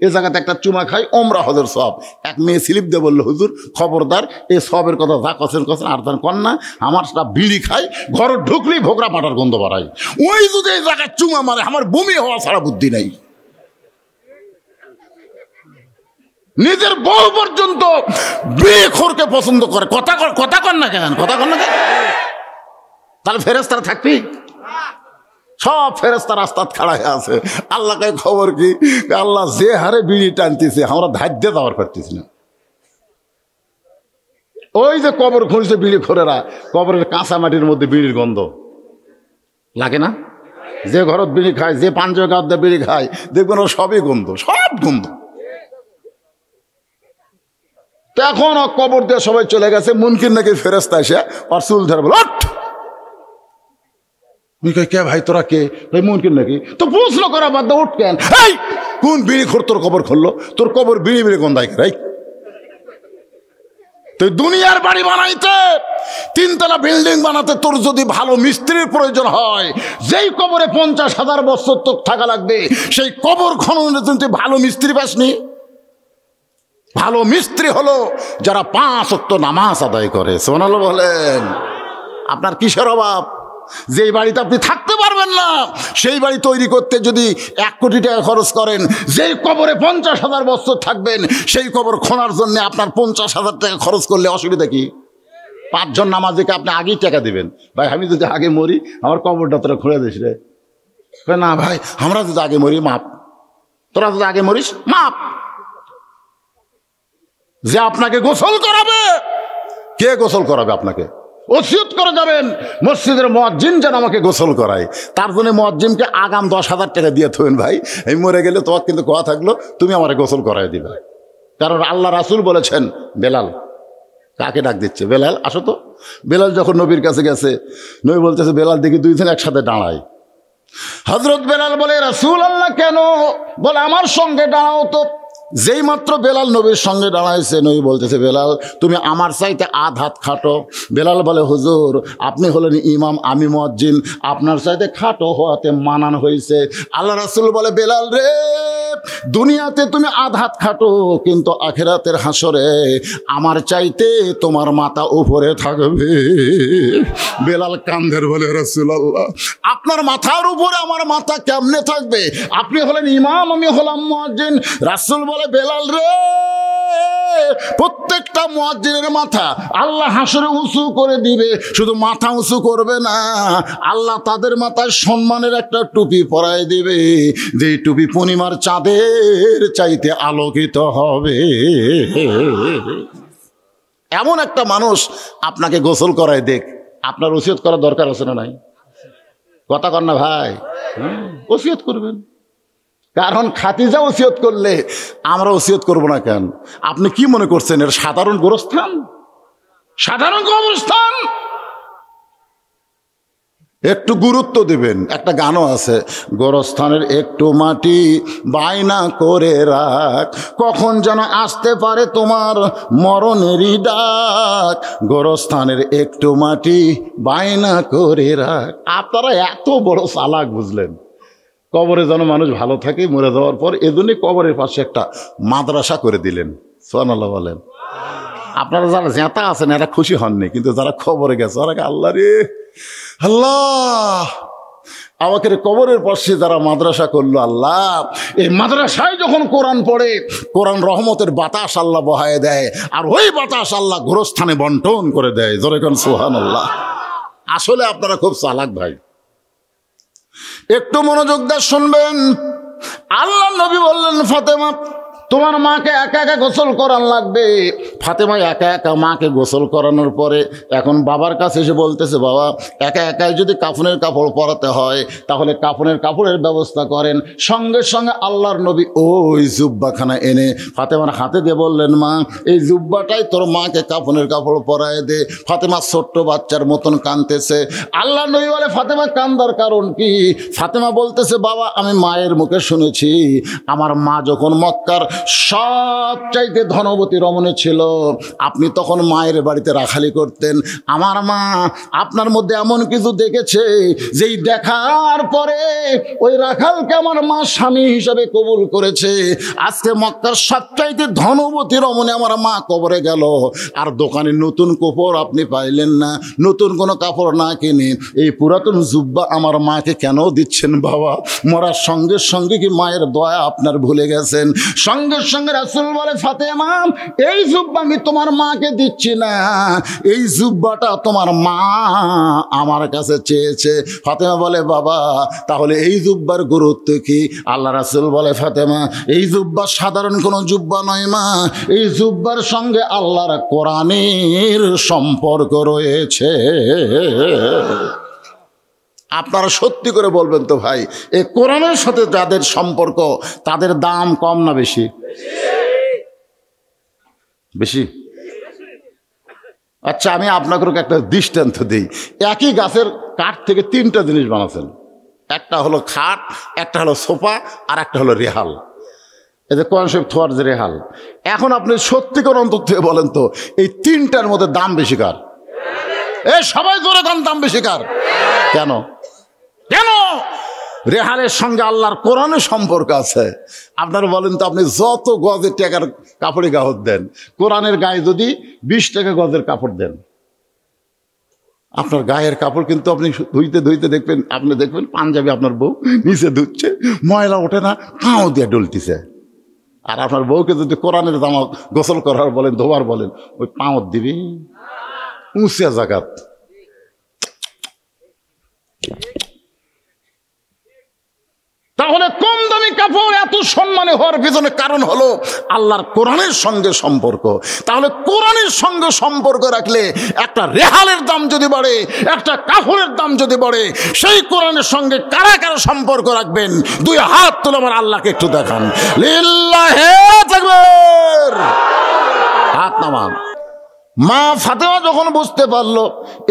এ জায়গাতে একটা চুমা খায় ওমরা হজের সওয়াব। এক মেয়ে স্লিপ দিয়ে বললো, হুজুর খবরদার এই সবের কথা যা কছেন আর তার কন্যা আমার বিড়ি খাই, ঘরে ঢুকলেই ভোগরা পাটার গন্ধ বাড়াই, ওই যদি এই জায়গায় চুমা মারে আমার বমি হওয়া ছাড়া বুদ্ধি নাই। নিজের বউ পর্যন্ত বেখোরকে পছন্দ করে। কথা কন না কেন? তাহলে ফেরেশতারা থাকবি? সব ফেরেশতা রাস্তা খাড়া হয়ে আছে। আল্লাহকে খবর কি? আল্লাহ যে হারে বিড়ি টানতেছে আমরা ধার্য দেওয়ার পারতেছি না। ওই যে কবর খুঁজছে বিড়ি খোরেরা, কবরের কাঁচা মাটির মধ্যে বিড়ির গন্ধ লাগে না? যে ঘরত বিড়ি খায়, যে পাঞ্জাবে গাদ্দা বিড়ি খায়, দেখবেন ও সবই গন্ধ, সব গন্ধ। এখন কবর দিয়ে সবাই চলে গেছে, মুনকির নাকি ফেরেশতা এসে আর চুল ধরে বল, কে ভাই তোরা কে? মুনকির নাকি? তো প্রশ্ন করা বাদ দে, উঠ কেন? এই কোন বিড়ি খোর তোর কবর খুললো? তোর কবর বিড়ি গন্ধায় কে? তুই দুনিয়ার বাড়ি বানাইতে, 3তলা বিল্ডিং বানাতে তোর যদি ভালো মিস্ত্রির প্রয়োজন হয়, যেই কবরে 50,000 বছর তোর থাকা লাগবে, সেই কবর খননের জন্য তুই ভালো মিস্ত্রি পাসনি। ভালো মিস্ত্রি হলো যারা 5 ওয়াক্ত নামাজ আদায় করে। সুবহানাল্লাহ বলেন। আপনার কিসের অভাব? যেই বাড়িতে আপনি থাকতে পারবেন না, সেই বাড়ি তৈরি করতে যদি 1 কোটি টাকা খরচ করেন, যেই কবরে 50,000 বছর থাকবেন, সেই কবর খোঁড়ার জন্য আপনার 50,000 টাকা খরচ করলে অসুবিধা কি? 5 জন নামাজিকে আপনি আগেই টাকা দিবেন, ভাই আমি যদি আগে মরি আমার কবরটা তোরা খুঁড়ে দিস রে। না ভাই আমরা যদি আগে মরি মাপ, তোরা যদি আগে মরিস মাপ। যে আপনাকে গোসল করাবে, কে গোসল করাবে আপনাকে? ওসিয়ত করে যাবেন মসজিদের মুয়াজ্জিন যেন আমাকে গোসল করায়। তার জন্য মুয়াজ্জিনকে আগাম 10,000 টাকা দিয়ে থবেন, ভাই এই মরে গেলে তোমার কিন্তু কথা থাকলো তুমি আমার গোসল করাই দিবে। কারণ আল্লাহ রাসূল বলেছেন, বেলাল, কাকে ডাক দিচ্ছে, বেলাল আসো তো। বেলাল যখন নবীর কাছে গেছে, নবী বলতেছে বেলাল দেখি দুইজন একসাথে দাঁড়ায়। হযরত বেলাল বলে, রাসূলুল্লাহ কেন? বলে আমার সঙ্গে দাঁড়াও তো। যেই মাত্র বেলাল নবীর সঙ্গে দাঁড়াইছে, নবী বলতেছে, বেলাল তুমি আমার চাইতে আধ হাত খাটো। বেলাল বলে, হুজুর আপনি হলেন ইমাম, আমি মুয়াজ্জিন, আপনার চাইতে খাটো হওয়াতে মানান হয়েছে। আল্লাহ রাসূল বলে, বেলাল রে, দুনিয়াতে তুমি আধ হাত খাটো, কিন্তু আখিরাতের হাসরে আমার চাইতে তোমার মাথা উপরে থাকবে। বেলাল কান্দের বলে, রাসূলুল্লাহ আপনার মাথার উপরে আমার মাথা কেমনে থাকবে? আপনি হলেন ইমাম, আমি হলাম মুয়াজ্জিন। রাসূল বলে, বেলাল রে, প্রত্যেকটা মুয়াজ্জিনের মাথা আল্লাহ হাসরে উঁচু করে দিবে। শুধু মাথা উঁচু করবে না, আল্লাহ তাদের মাথায় সম্মানের একটা টুপি পরায় দিবে, যে টুপি পূর্ণিমার চাঁদের চাইতে আলোকিত হবে। এমন একটা মানুষ আপনাকে গোসল করায় দেখ, আপনার ওসিয়ত করার দরকার আছে না নাই? কথা কর না ভাই, ওসিয়ত করবেন। কারণ খাদিজা ওসিয়ত করলে আমরা ওসিয়ত করব না কেন? আপনি কি মনে করছেন এর সাধারণ গোরস্থান? সাধারণ কবরস্থান? একটু গুরুত্ব দিবেন। একটা গানও আছে, গোরস্থানের একটু মাটি বায়না করে রাখ, কখন যেন আসতে পারে তোমার মরণেরই ডাক। গোরস্থানের একটু মাটি বায়না করে রাখ। আপনারা এত বড় চালাক বুঝলেন, কবরে যেন মানুষ ভালো থাকে মরে যাওয়ার পর, এজন্যই কবরের পাশে একটা মাদ্রাসা করে দিলেন। সুবহানাল্লাহ বলেন। আপনারা যারা জেতা আছেন এরা খুশি হননি, কিন্তু যারা কবরে গেছে ওরা আল্লাহ রে, আল্লাহ আমাকে কবরের পাশে যারা মাদ্রাসা করলো, আল্লাহ এই মাদ্রাসায় যখন কোরআন পড়ে, কোরআন রহমতের বাতাস আল্লাহ বহায় দেয়, আর ওই বাতাস আল্লাহ গোরস্থানে বন্টন করে দেয়। জোরে কোন সুবহানাল্লাহ। আসলে আপনারা খুব চালাক ভাই, একটু মনোযোগ দিয়ে শুনবেন। আল্লাহ নবী বললেন, ফাতেমা তোমার মাকে একা একা গোসল করান লাগবে। ফাতেমা একা একা মাকে গোসল করানোর পরে এখন বাবার কাছে এসে বলতেছে, বাবা একা একাই যদি কাফনের কাপড় পরাতে হয় তাহলে কাফনের কাপড়ের ব্যবস্থা করেন। সঙ্গে সঙ্গে আল্লাহর নবী ওই জুব্বাখানা এনে ফাতেমার হাতে দিয়ে বললেন, মা এই জুব্বাটাই তোর মাকে কাফনের কাপড় পরায় দে। ফাতেমা ছোট্ট বাচ্চার মতন কাঁদতেছে। আল্লাহর নবী বলে, ফাতেমা কান্দার কারণ কি? ফাতেমা বলতেছে, বাবা আমি মায়ের মুখে শুনেছি আমার মা যখন মক্কার সবচাইতে ধনবতী রমণী ছিল, আপনি তখন মায়ের বাড়িতে রাখালি করতেন। আমার মা আপনার মধ্যে এমন কিছু দেখেছে, যেই দেখার পরে ওই রাখালকে আমার মা স্বামী হিসাবে কবুল করেছে। আজকে মক্কার সবচাইতে ধনবতী রমণী আমার মা কবরে গেল, আর দোকানে নতুন কাপড় আপনি পাইলেন না, নতুন কোনো কাপড় না কিনে এই পুরাতন জুব্বা আমার মাকে কেন দিচ্ছেন বাবা? মরার সঙ্গে সঙ্গে কি মায়ের দয়া আপনার ভুলে গেছেন? সঙ্গে সঙ্গে রাসূল বলে, ফাতেমা এই জুব্বা আমি তোমার মাকে দিচ্ছি না, এই জুব্বাটা তোমার মা আমার কাছে চেয়েছে। ফাতেমা বলে, বাবা তাহলে এই জুব্বার গুরুত্ব কি? আল্লাহ রাসূল বলে, ফাতেমা এই জুব্বা সাধারণ কোনো জুব্বা নয় মা, এই জুব্বার সঙ্গে আল্লাহর কোরআনের সম্পর্ক রয়েছে। আপনারা সত্যি করে বলবেন তো ভাই, এই কোরআনের সাথে যাদের সম্পর্ক তাদের দাম কম না বেশি? বেশি। আচ্ছা আমি আপনাকে একটা দৃষ্টান্ত দিই। একই গাছের কাঠ থেকে তিনটা জিনিস বানাচ্ছেন, একটা হলো খাট, একটা হলো সোফা, আর একটা হলো রেহাল। এই যে কোরআন শরীফ থোয়ার যে রেহাল, এখন আপনি সত্যি করে অন্তর থেকে বলেন তো এই তিনটার মধ্যে দাম বেশি কার? এ সবাই জোরে দাম বেশি কার? কেন? কেন? রেহালের সঙ্গে আল্লাহর কোরআনের সম্পর্ক আছে। আপনারা বলেন তো, আপনি যত গজের টাকার কাপড়ে গাহত দেন, কোরআনের গায়ে যদি 20 টাকা গজের কাপড় দেন, আপনার গায়ের কাপড় কিন্তু আপনি ধুইতে ধুইতে দেখবেন, আপনি দেখবেন পাঞ্জাবি আপনার বউ নিচে ধুচ্ছে, ময়লা ওঠে না, পাও দিয়ে ডলতিছে। আর আপনার বউকে যদি কোরআনের জামা গোসল করার বলেন, ধোবার বলেন, ওই পাও দিবি উঁচা জাগাত। তাহলে কম দামি কাপড় এত সম্মানে হওয়ার পিছনে কারণ হলো আল্লাহর কোরআনের সঙ্গে সম্পর্ক। তাহলে কোরআনের সঙ্গে সম্পর্ক রাখলে একটা রেহালের দাম যদি বাড়ে, একটা কাপড়ের দাম যদি বাড়ে, সেই কোরআনের সঙ্গে কারা কারা সম্পর্ক রাখবেন? দুই হাত তুলে আমার আল্লাহকে একটু দেখান। লিল্লাহে তাকবীর। হাত নামান। মা ফাতেমা যখন বুঝতে পারলো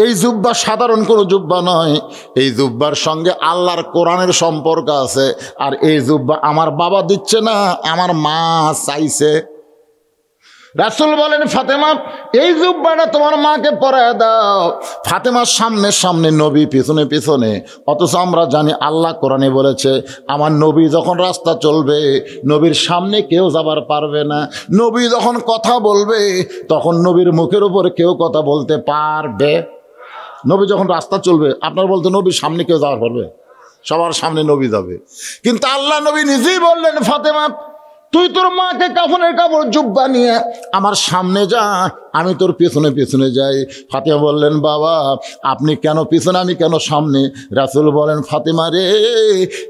এই জুব্বা সাধারণ কোনো জুব্বা নয়, এই জুব্বার সঙ্গে আল্লাহর কোরআনের সম্পর্ক আছে, আর এই জুব্বা আমার বাবা দিচ্ছে না, আমার মা চাইছে। রাসূল বলেন, ফাতেমা এই জুব্বাটা তোমার মাকে পরায় দাও। ফাতেমার সামনে সামনে নবী, পিছনে পিছনে। অথচ আমরা জানি আল্লাহ কোরআনে বলেছে আমার নবী যখন রাস্তা চলবে নবীর সামনে কেউ যাবার পারবে না। নবী যখন কথা বলবে তখন নবীর মুখের উপর কেউ কথা বলতে পারবে। নবী যখন রাস্তা চলবে, আপনার বলতে নবীর সামনে কেউ যাওয়ার পারবে? সবার সামনে নবী যাবে। কিন্তু আল্লাহ নবী নিজেই বললেন, ফাতেমা তুই তোর মাকে কাফনের কাপড় জুব্বা নিয়ে আমার সামনে যা, আমি তোর পিছনে পিছনে যাই। ফাতেমা বললেন, বাবা আপনি কেন পিছনে, আমি কেন সামনে? রাসূল বলেন, ফাতেমা রে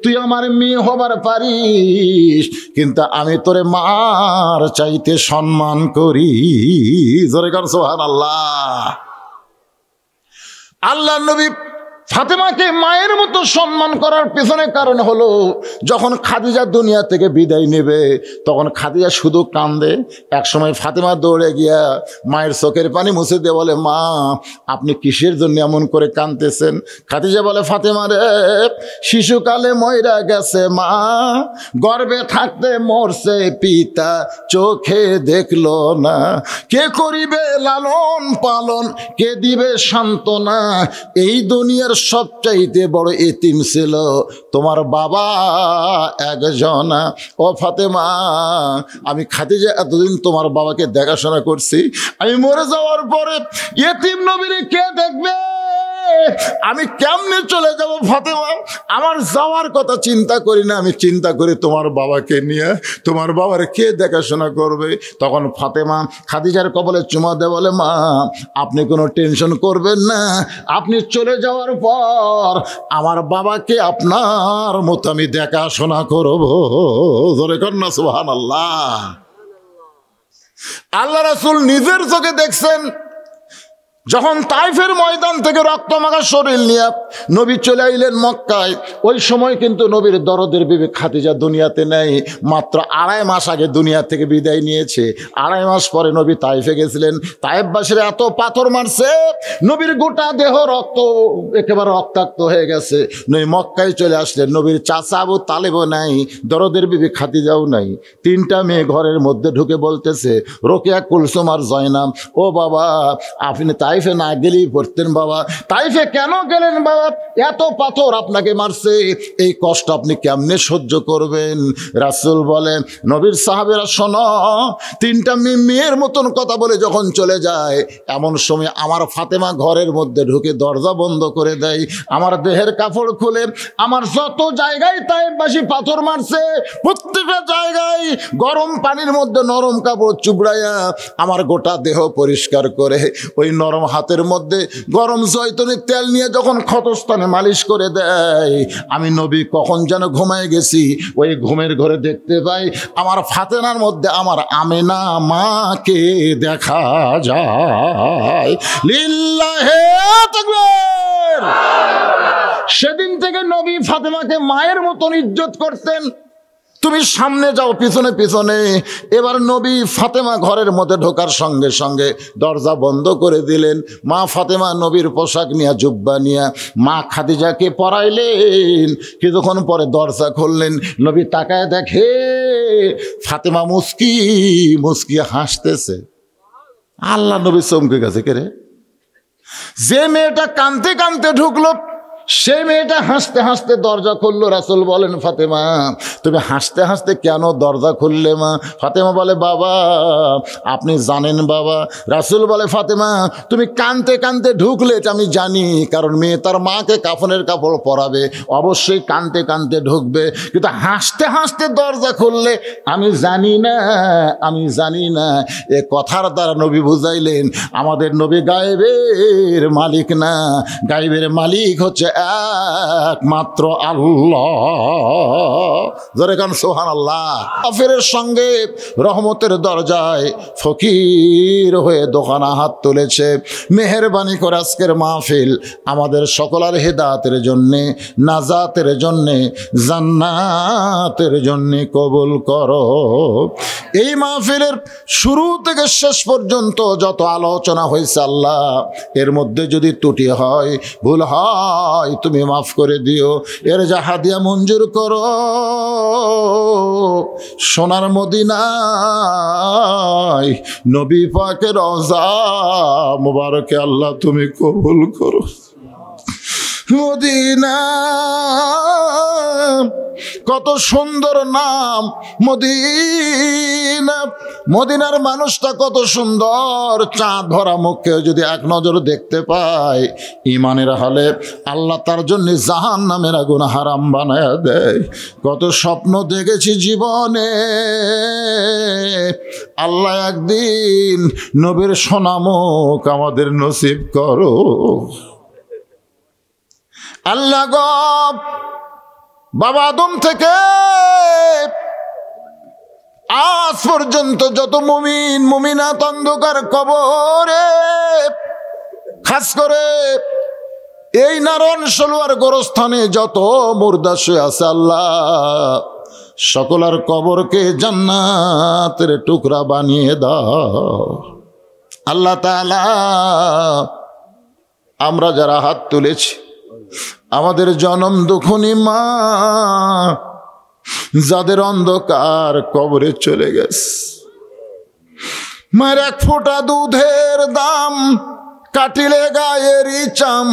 তুই আমার মেয়ে হবার পারিস, কিন্তু আমি তোরে মার চাইতে সম্মান করি। জোরে কর সুবহানাল্লাহ। আল্লাহ নবী ফাতেমাকে মায়ের মতো সম্মান করার পেছনে কারণ হলো যখন খাদিজা দুনিয়া থেকে বিদায় নেবে তখন খাদিজা শুধু কান্দে। একসময় ফাতেমা দৌড়ে গিয়া মায়ের চোখের পানি মুছে দিয়ে বলে, মা আপনি কিসের জন্য এমন করে কাঁদতেছেন? খাদিজা বলে, ফাতেমা রে শিশুকালে ময়রা গেছে মা, গর্ভে থাকতে মরছে পিতা, চোখে দেখলো না, কে করিবে লালন পালন, কে দিবে সান্ত্বনা, এই দুনিয়ার সবচাইতে বড় এতিম ছিল তোমার বাবা একজন। ও ফাতেমা আমি খাদিজা এতদিন তোমার বাবাকে দেখাশোনা করছি, আমি মরে যাওয়ার পরে এতিম নবীরে কে দেখবে? আমি কেমনে চলে যাব ফাতেমা? আমার যাওয়ার কথা চিন্তা করি না, আমি চিন্তা করি তোমার বাবাকে নিয়ে, তোমার বাবার কে দেখাশোনা করবে? তখন ফাতেমা খাদিজার কপালে চুমা দেয়, বলে, মা আপনি কোনো টেনশন করবেন না, আপনি চলে যাওয়ার পর আমার বাবাকে আপনার মতো আমি দেখাশোনা করব। জোরে কর না সুবহানাল্লাহ। আল্লাহ রাসূল নিজের চোখে দেখছেন যখন তাইফের ময়দান থেকে রক্তমাখা শরীর নিয়ে নবী চলে আইলেন মক্কায়। ওই সময় কিন্তু নবীর দরদের বিবি খাদিজা দুনিয়াতে নেই, মাত্র 2.5 মাস আগে দুনিয়া থেকে বিদায় নিয়েছে। 2.5 মাস পরে নবী তাইফে গেছিলেন। তাইফবাসীরা এত পাথর মারছে, নবীর গোটা দেহ রক্ত একেবারে রক্তাক্ত হয়ে গেছে। নবী মক্কায় চলে আসলেন। নবীর চাচা আবু তালেবও নাই, দরদের বিবি খাদিজাও নাই। 3টা মেয়ে ঘরের মধ্যে ঢুকে বলতেছে, রোকেয়া, কুলসুম আর জয়নাব, ও বাবা আপনি তাইফে না গেলেই পড়তেন বাবা, তাইফে কেন গেলেন বাবা? এত পাথর আপনাকে মারছে, এই কষ্ট আপনি কেমনে সহ্য করবেন? রাসূল বলেন, নবীর সাহাবেরা শোনো, 3টা মেয়ের মতন কথা বলে যখন চলে যায় এমন সময় আমার ফাতেমা ঘরের মধ্যে ঢুকে দরজা বন্ধ করে দেয়, আমার দেহের কাপড় খুলে আমার যত জায়গায় তাইফবাসী পাথর মারছে প্রত্যেকটা জায়গায় গরম পানির মধ্যে নরম কাপড় চুবড়াইয়া আমার গোটা দেহ পরিষ্কার করে ওই নরম হাতের মধ্যে গরম জয়তুনের তেল নিয়ে যখন ক্ষতস্থানে মালিশ করে দেয়, আমি নবী কখন যেন ঘুমায় গেছি, ওই ঘুমের ঘরে দেখতে পাই আমার ফাতেমার মধ্যে আমার আমেনা মাকে দেখা যায়। লিল্লাহে তাকবীর। সেদিন থেকে নবী ফাতেমাকে মায়ের মতন ইজ্জত করতেন। তুমি সামনে যাও, পিছনে পিছনে। এবার নবী ফাতেমা ঘরের মধ্যে ঢোকার সঙ্গে সঙ্গে দরজা বন্ধ করে দিলেন। মা ফাতেমা নবীর পোশাক নিয়ে, জুব্বা নিয়ে মা খাদিজাকে পরাইলেন। কিছুক্ষণ পরে দরজা খুললেন, নবী তাকায় দেখে ফাতেমা মুস্কি মুস্কি হাসতেছে। আল্লাহ নবী চমকে গেছে, কে রে? যে মেয়েটা কাঁদতে কাঁদতে ঢুকলো সেই মেয়েটা হাসতে হাসতে দরজা খুললো। রাসূল বলেন, ফাতেমা তুমি হাসতে হাসতে কেন দরজা খুললে মা? ফাতেমা বলে, বাবা আপনি জানেন বাবা। রাসূল বলে, ফাতেমা তুমি কাঁদতে কাঁদতে ঢুকলে আমি জানি, কারণ মেয়ে তার মাকে কাফনের কাপড় পরাবে, অবশ্যই কাঁদতে কাঁদতে ঢুকবে, কিন্তু হাসতে হাসতে দরজা খুললে আমি জানি না, আমি জানি না। এ কথার দ্বারা নবী বুঝাইলেন আমাদের নবী গায়েবের মালিক না, গায়েবের মালিক হচ্ছে একমাত্র আল্লাহ। জোরে কান সুবহানাল্লাহ। কাফেরের সঙ্গে রহমতের দরজায় ফকির হয়ে দোকানা হাত তুলেছে। মেহেরবানি করে আজকের মাহফিল আমাদের সকলের হেদায়েতের জন্যে, নাজাতের জন্যে, জান্নাতের জন্যে কবুল করো। এই মাহফিলের শুরু থেকে শেষ পর্যন্ত যত আলোচনা হয়েছে আল্লাহ, এর মধ্যে যদি ত্রুটি হয়, ভুল হয়, তুমি মাফ করে দিও। এর যা হাদিয়া মঞ্জুর করো। সোনার মদিনায় নবী পাকের রওজা মুবারকে আল্লাহ তুমি কবুল করো। মদিনা কত সুন্দর নাম মদিনা। মদিনার মানুষটা কত সুন্দর। চাঁদ ভরা মুখে যদি এক নজর দেখতে পায়, ইমানের হলে আল্লাহ তার জন্য জাহান্নামের আগুন হারাম বানায়া দেয়। কত স্বপ্ন দেখেছি জীবনে, আল্লাহ একদিন নবীর সোনামুখ আমাদের নসিব করো। আল্লাহ গো, বাবা আদম থেকে আজ পর্যন্ত যত মুমিন মুমিনাত অন্ধকার কবরে, খাস করে এই নারণ সলুয়ার গোরস্থানে যত মুর্দা শুয়ে আছে আল্লাহ, সকলের কবরকে জান্নাতের টুকরা বানিয়ে দাও। আল্লাহ তাআলা, আমরা যারা হাত তুলেছি, আমাদের জনম দুঃখনী মা যাদের অন্ধকার কবরে চলে গেছে, মায়ের এক ফোঁটা দুধের দাম কাটিলে গায়েরই চাম,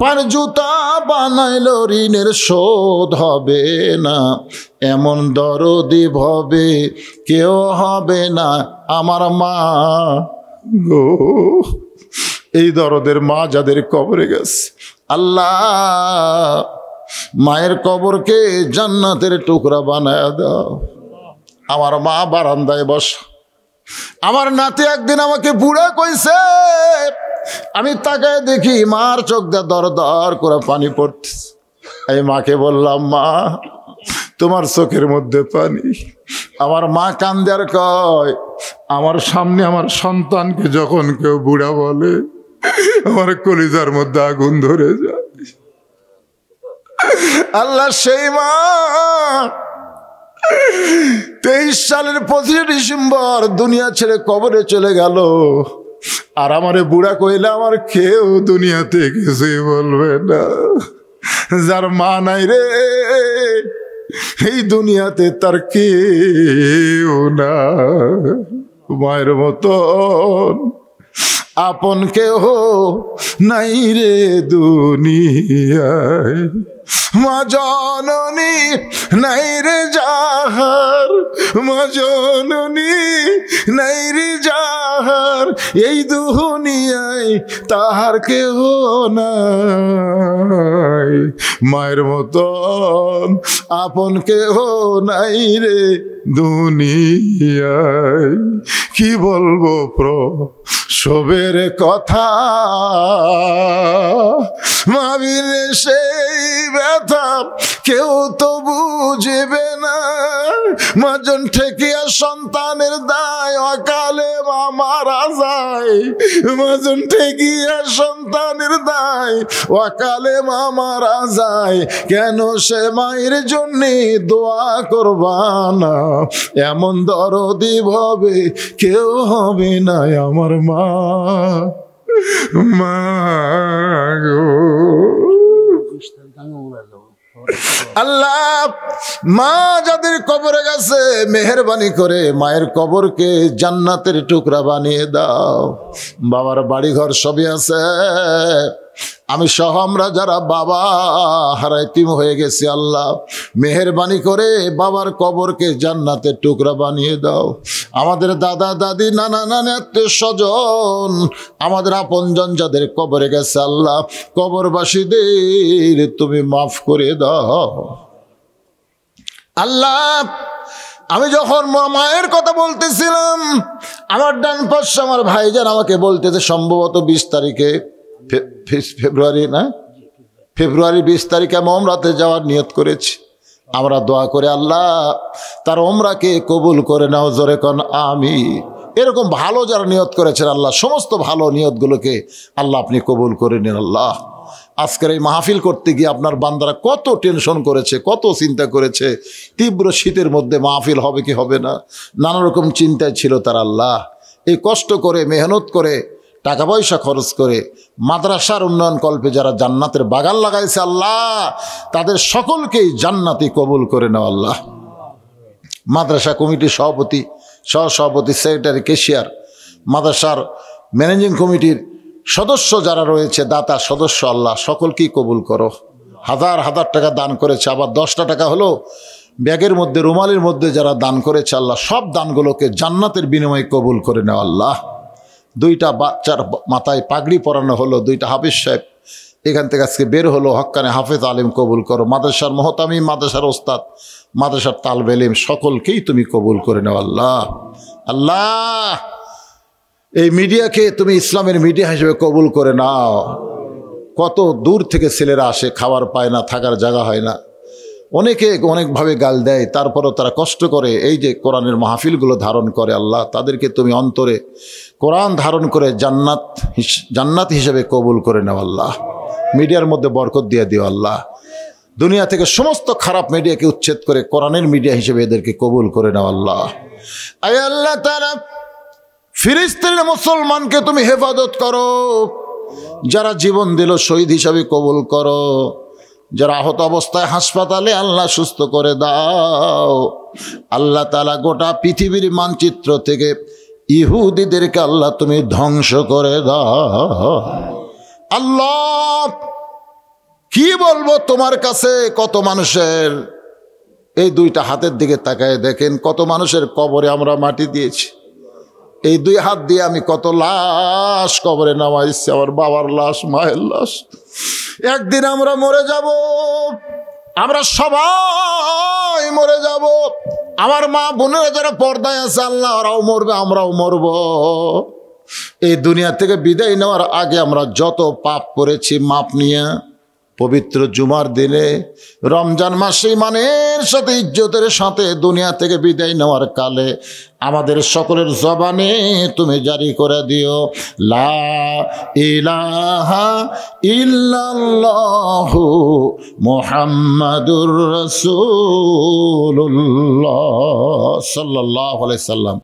পার জুতা বানাইল ঋণের শোধ হবে না। এমন দরদি ভবে কেউ হবে না আমার মা গো। এই দরদের মা যাদের কবরে গেছে আল্লাহ, মায়ের কবরকে জান্নাতের টুকরা বানায় দাও। আমার মা বারান্দায় বসা, আমার নাতি একদিন আমাকে বুড়া কইছে, আমি তাকায় দেখি মার চোখ দিয়ে দর দর করে পানি পড়তেছে। এই মাকে বললাম, মা তোমার চোখের মধ্যে পানি। আমার মা কান্দে আর কয়, আমার সামনে আমার সন্তানকে যখন কেউ বুড়া বলে আমার কলিজার মধ্যে আগুন ধরে যায়। আল্লাহ সেই মা 23 সালের 25 ডিসেম্বর দুনিয়া ছেড়ে কবরে চলে গেল। আর আমারে বুড়া কইলে আমার কেউ দুনিয়াতে কিছুই বলবে না। যার মা নাই রে এই দুনিয়াতে, তার কেউ না। মায়ের মতন আপন কেহ নাই রে দুনিয়ায়। মা জননী নাই রে যাহার, মা জননী নাই রে যাহার, এই দুনিয়ায় তাহার কেহ নাই। মায়ের মতন আপন কেহ নাই রে দুনিয়ায়। কি বলবো প্রসবের কথা, মাবির সেই ব্যথা কেউ তো বুঝবে না। মাজন ঠেকিয়া সন্তানের দায় অকালে মা মারা যায়। মাজন ঠেকিয়া সন্তানের দায় অকালে মা মারা যায়। কেন সে মায়ের জন্যে দোয়া করবা না? এমন দরদি ভাবে কেউ হবে না আমার মা। মা গো আল্লাহ, মা যাদের কবরে গেছে মেহেরবানি করে মায়ের কবরকে জান্নাতের টুকরা বানিয়ে দাও। বাবার বাড়ি ঘর সবই আছে, আমি সহ আমরা যারা বাবা হারাইতিম হয়ে গেছি আল্লাহ মেহেরবানি করে বাবার কবরকে জান্নাতের টুকরা বানিয়ে দাও। আমাদের দাদা দাদি নানা নানি আত্মীয় স্বজন আমাদের আপনজন যাদের কবরে গেছে আল্লাহ কবরবাসীদের তুমি মাফ করে দাও। আল্লাহ, আমি যখন মায়ের কথা বলতেছিলাম আমার ডান পাশে আমার ভাইজান আমাকে বলতেছে সম্ভবত 20 তারিখে ফেব্রুয়ারি না ফেব্রুয়ারি 20 তারিখে আমি ওমরাতে যাওয়ার নিয়ত করেছি। আমরা দোয়া করে আল্লাহ তার ওমরাকে কবুল করে নাও, জোরে কোন আমিন। এরকম ভালো যারা নিয়ত করেছেন আল্লাহ সমস্ত ভালো নিয়তগুলোকে আল্লাহ আপনি কবুল করে নিন আল্লাহ। আজকের এই মাহফিল করতে গিয়ে আপনার বান্দারা কত টেনশন করেছে, কত চিন্তা করেছে, তীব্র শীতের মধ্যে মাহফিল হবে কি হবে না, নানা রকম চিন্তায় ছিল তার আল্লাহ। এই কষ্ট করে মেহনত করে টাকা পয়সা খরচ করে মাদ্রাসার উন্নয়ন কল্পে যারা জান্নাতের বাগান লাগাইছে আল্লাহ তাদের সকলকেই জান্নাতি কবুল করে নাও আল্লাহ। মাদ্রাসা কমিটির সভাপতি, সহসভাপতি, সেক্রেটারি, ক্যাশিয়ার, মাদ্রাসার ম্যানেজিং কমিটির সদস্য যারা রয়েছে, দাতা সদস্য আল্লাহ সকলকেই কবুল করো। হাজার হাজার টাকা দান করেছে, আবার 10টা টাকা হলো ব্যাগের মধ্যে রুমালের মধ্যে যারা দান করেছে আল্লাহ সব দানগুলোকে জান্নাতের বিনিময়ে কবুল করে নাও আল্লাহ। 2টা বাচ্চার মাথায় পাগড়ি পরানো হলো, 2টা হাফেজ সাহেব এখান থেকে আজকে বের হলো, হক্কানে হাফেজ আলিম কবুল করো। মাদ্রাসার মহতামি, মাদ্রাসার ওস্তাদ, মাদ্রাসার তালবে ইলম সকলকেই তুমি কবুল করে নাও আল্লাহ। আল্লাহ এই মিডিয়াকে তুমি ইসলামের মিডিয়া হিসেবে কবুল করে নাও। কত দূর থেকে ছেলেরা আসে, খাবার পায় না, থাকার জায়গা হয় না, অনেকে অনেকভাবে গাল দেয়, তারপরও তারা কষ্ট করে এই যে কোরআনের মাহফিলগুলো ধারণ করে আল্লাহ তাদেরকে তুমি অন্তরে কোরআন ধারণ করে জান্নাত হিসেবে কবুল করে নাও আল্লাহ। মিডিয়ার মধ্যে বরকত দিয়ে দিও আল্লাহ। দুনিয়া থেকে সমস্ত খারাপ মিডিয়াকে উচ্ছেদ করে কোরআনের মিডিয়া হিসেবে এদেরকে কবুল করে নাও আল্লাহ। আয় আল্লাহ তাআলা ফিলিস্তিনের মুসলমানকে তুমি হেফাজত করো, যারা জীবন দিল শহীদ হিসাবে কবুল করো, যারা আহত অবস্থায় হাসপাতালে আল্লাহ সুস্থ করে দাও। আল্লাহ তাআলা গোটা পৃথিবীর মানচিত্র থেকে ইহুদিদেরকে আল্লাহ তুমি ধ্বংস করে দাও আল্লাহ। কি বলবো তোমার কাছে, কত মানুষের এই 2টা হাতের দিকে তাকায় দেখেন, কত মানুষের কবরে আমরা মাটি দিয়েছি। এই 2 হাত দিয়ে আমি কত লাশ কবরে নামাইছি, আমার বাবার লাশ, মায়ের লাশ। একদিন আমরা মরে যাব, আমরা সবাই মরে যাব। আমার মা বোনেরা যারা পর্দায় আছে আল্লাহ ওরাও মরবে, আমরাও মরব। এই দুনিয়া থেকে বিদায় নেওয়ার আগে আমরা যত পাপ করেছি মাপ নিয়ে পবিত্র জুমার দিনে রমজান মাসে ইমানের সাথে ইজ্জতের সাথে দুনিয়া থেকে বিদায় নেওয়ার কালে আমাদের সকলের জবানে তুমি জারি করে দিও লা ইলাহা ইল্লাল্লাহু মুহাম্মাদুর রাসূলুল্লাহ সাল্লাল্লাহু আলাইহি সাল্লাম।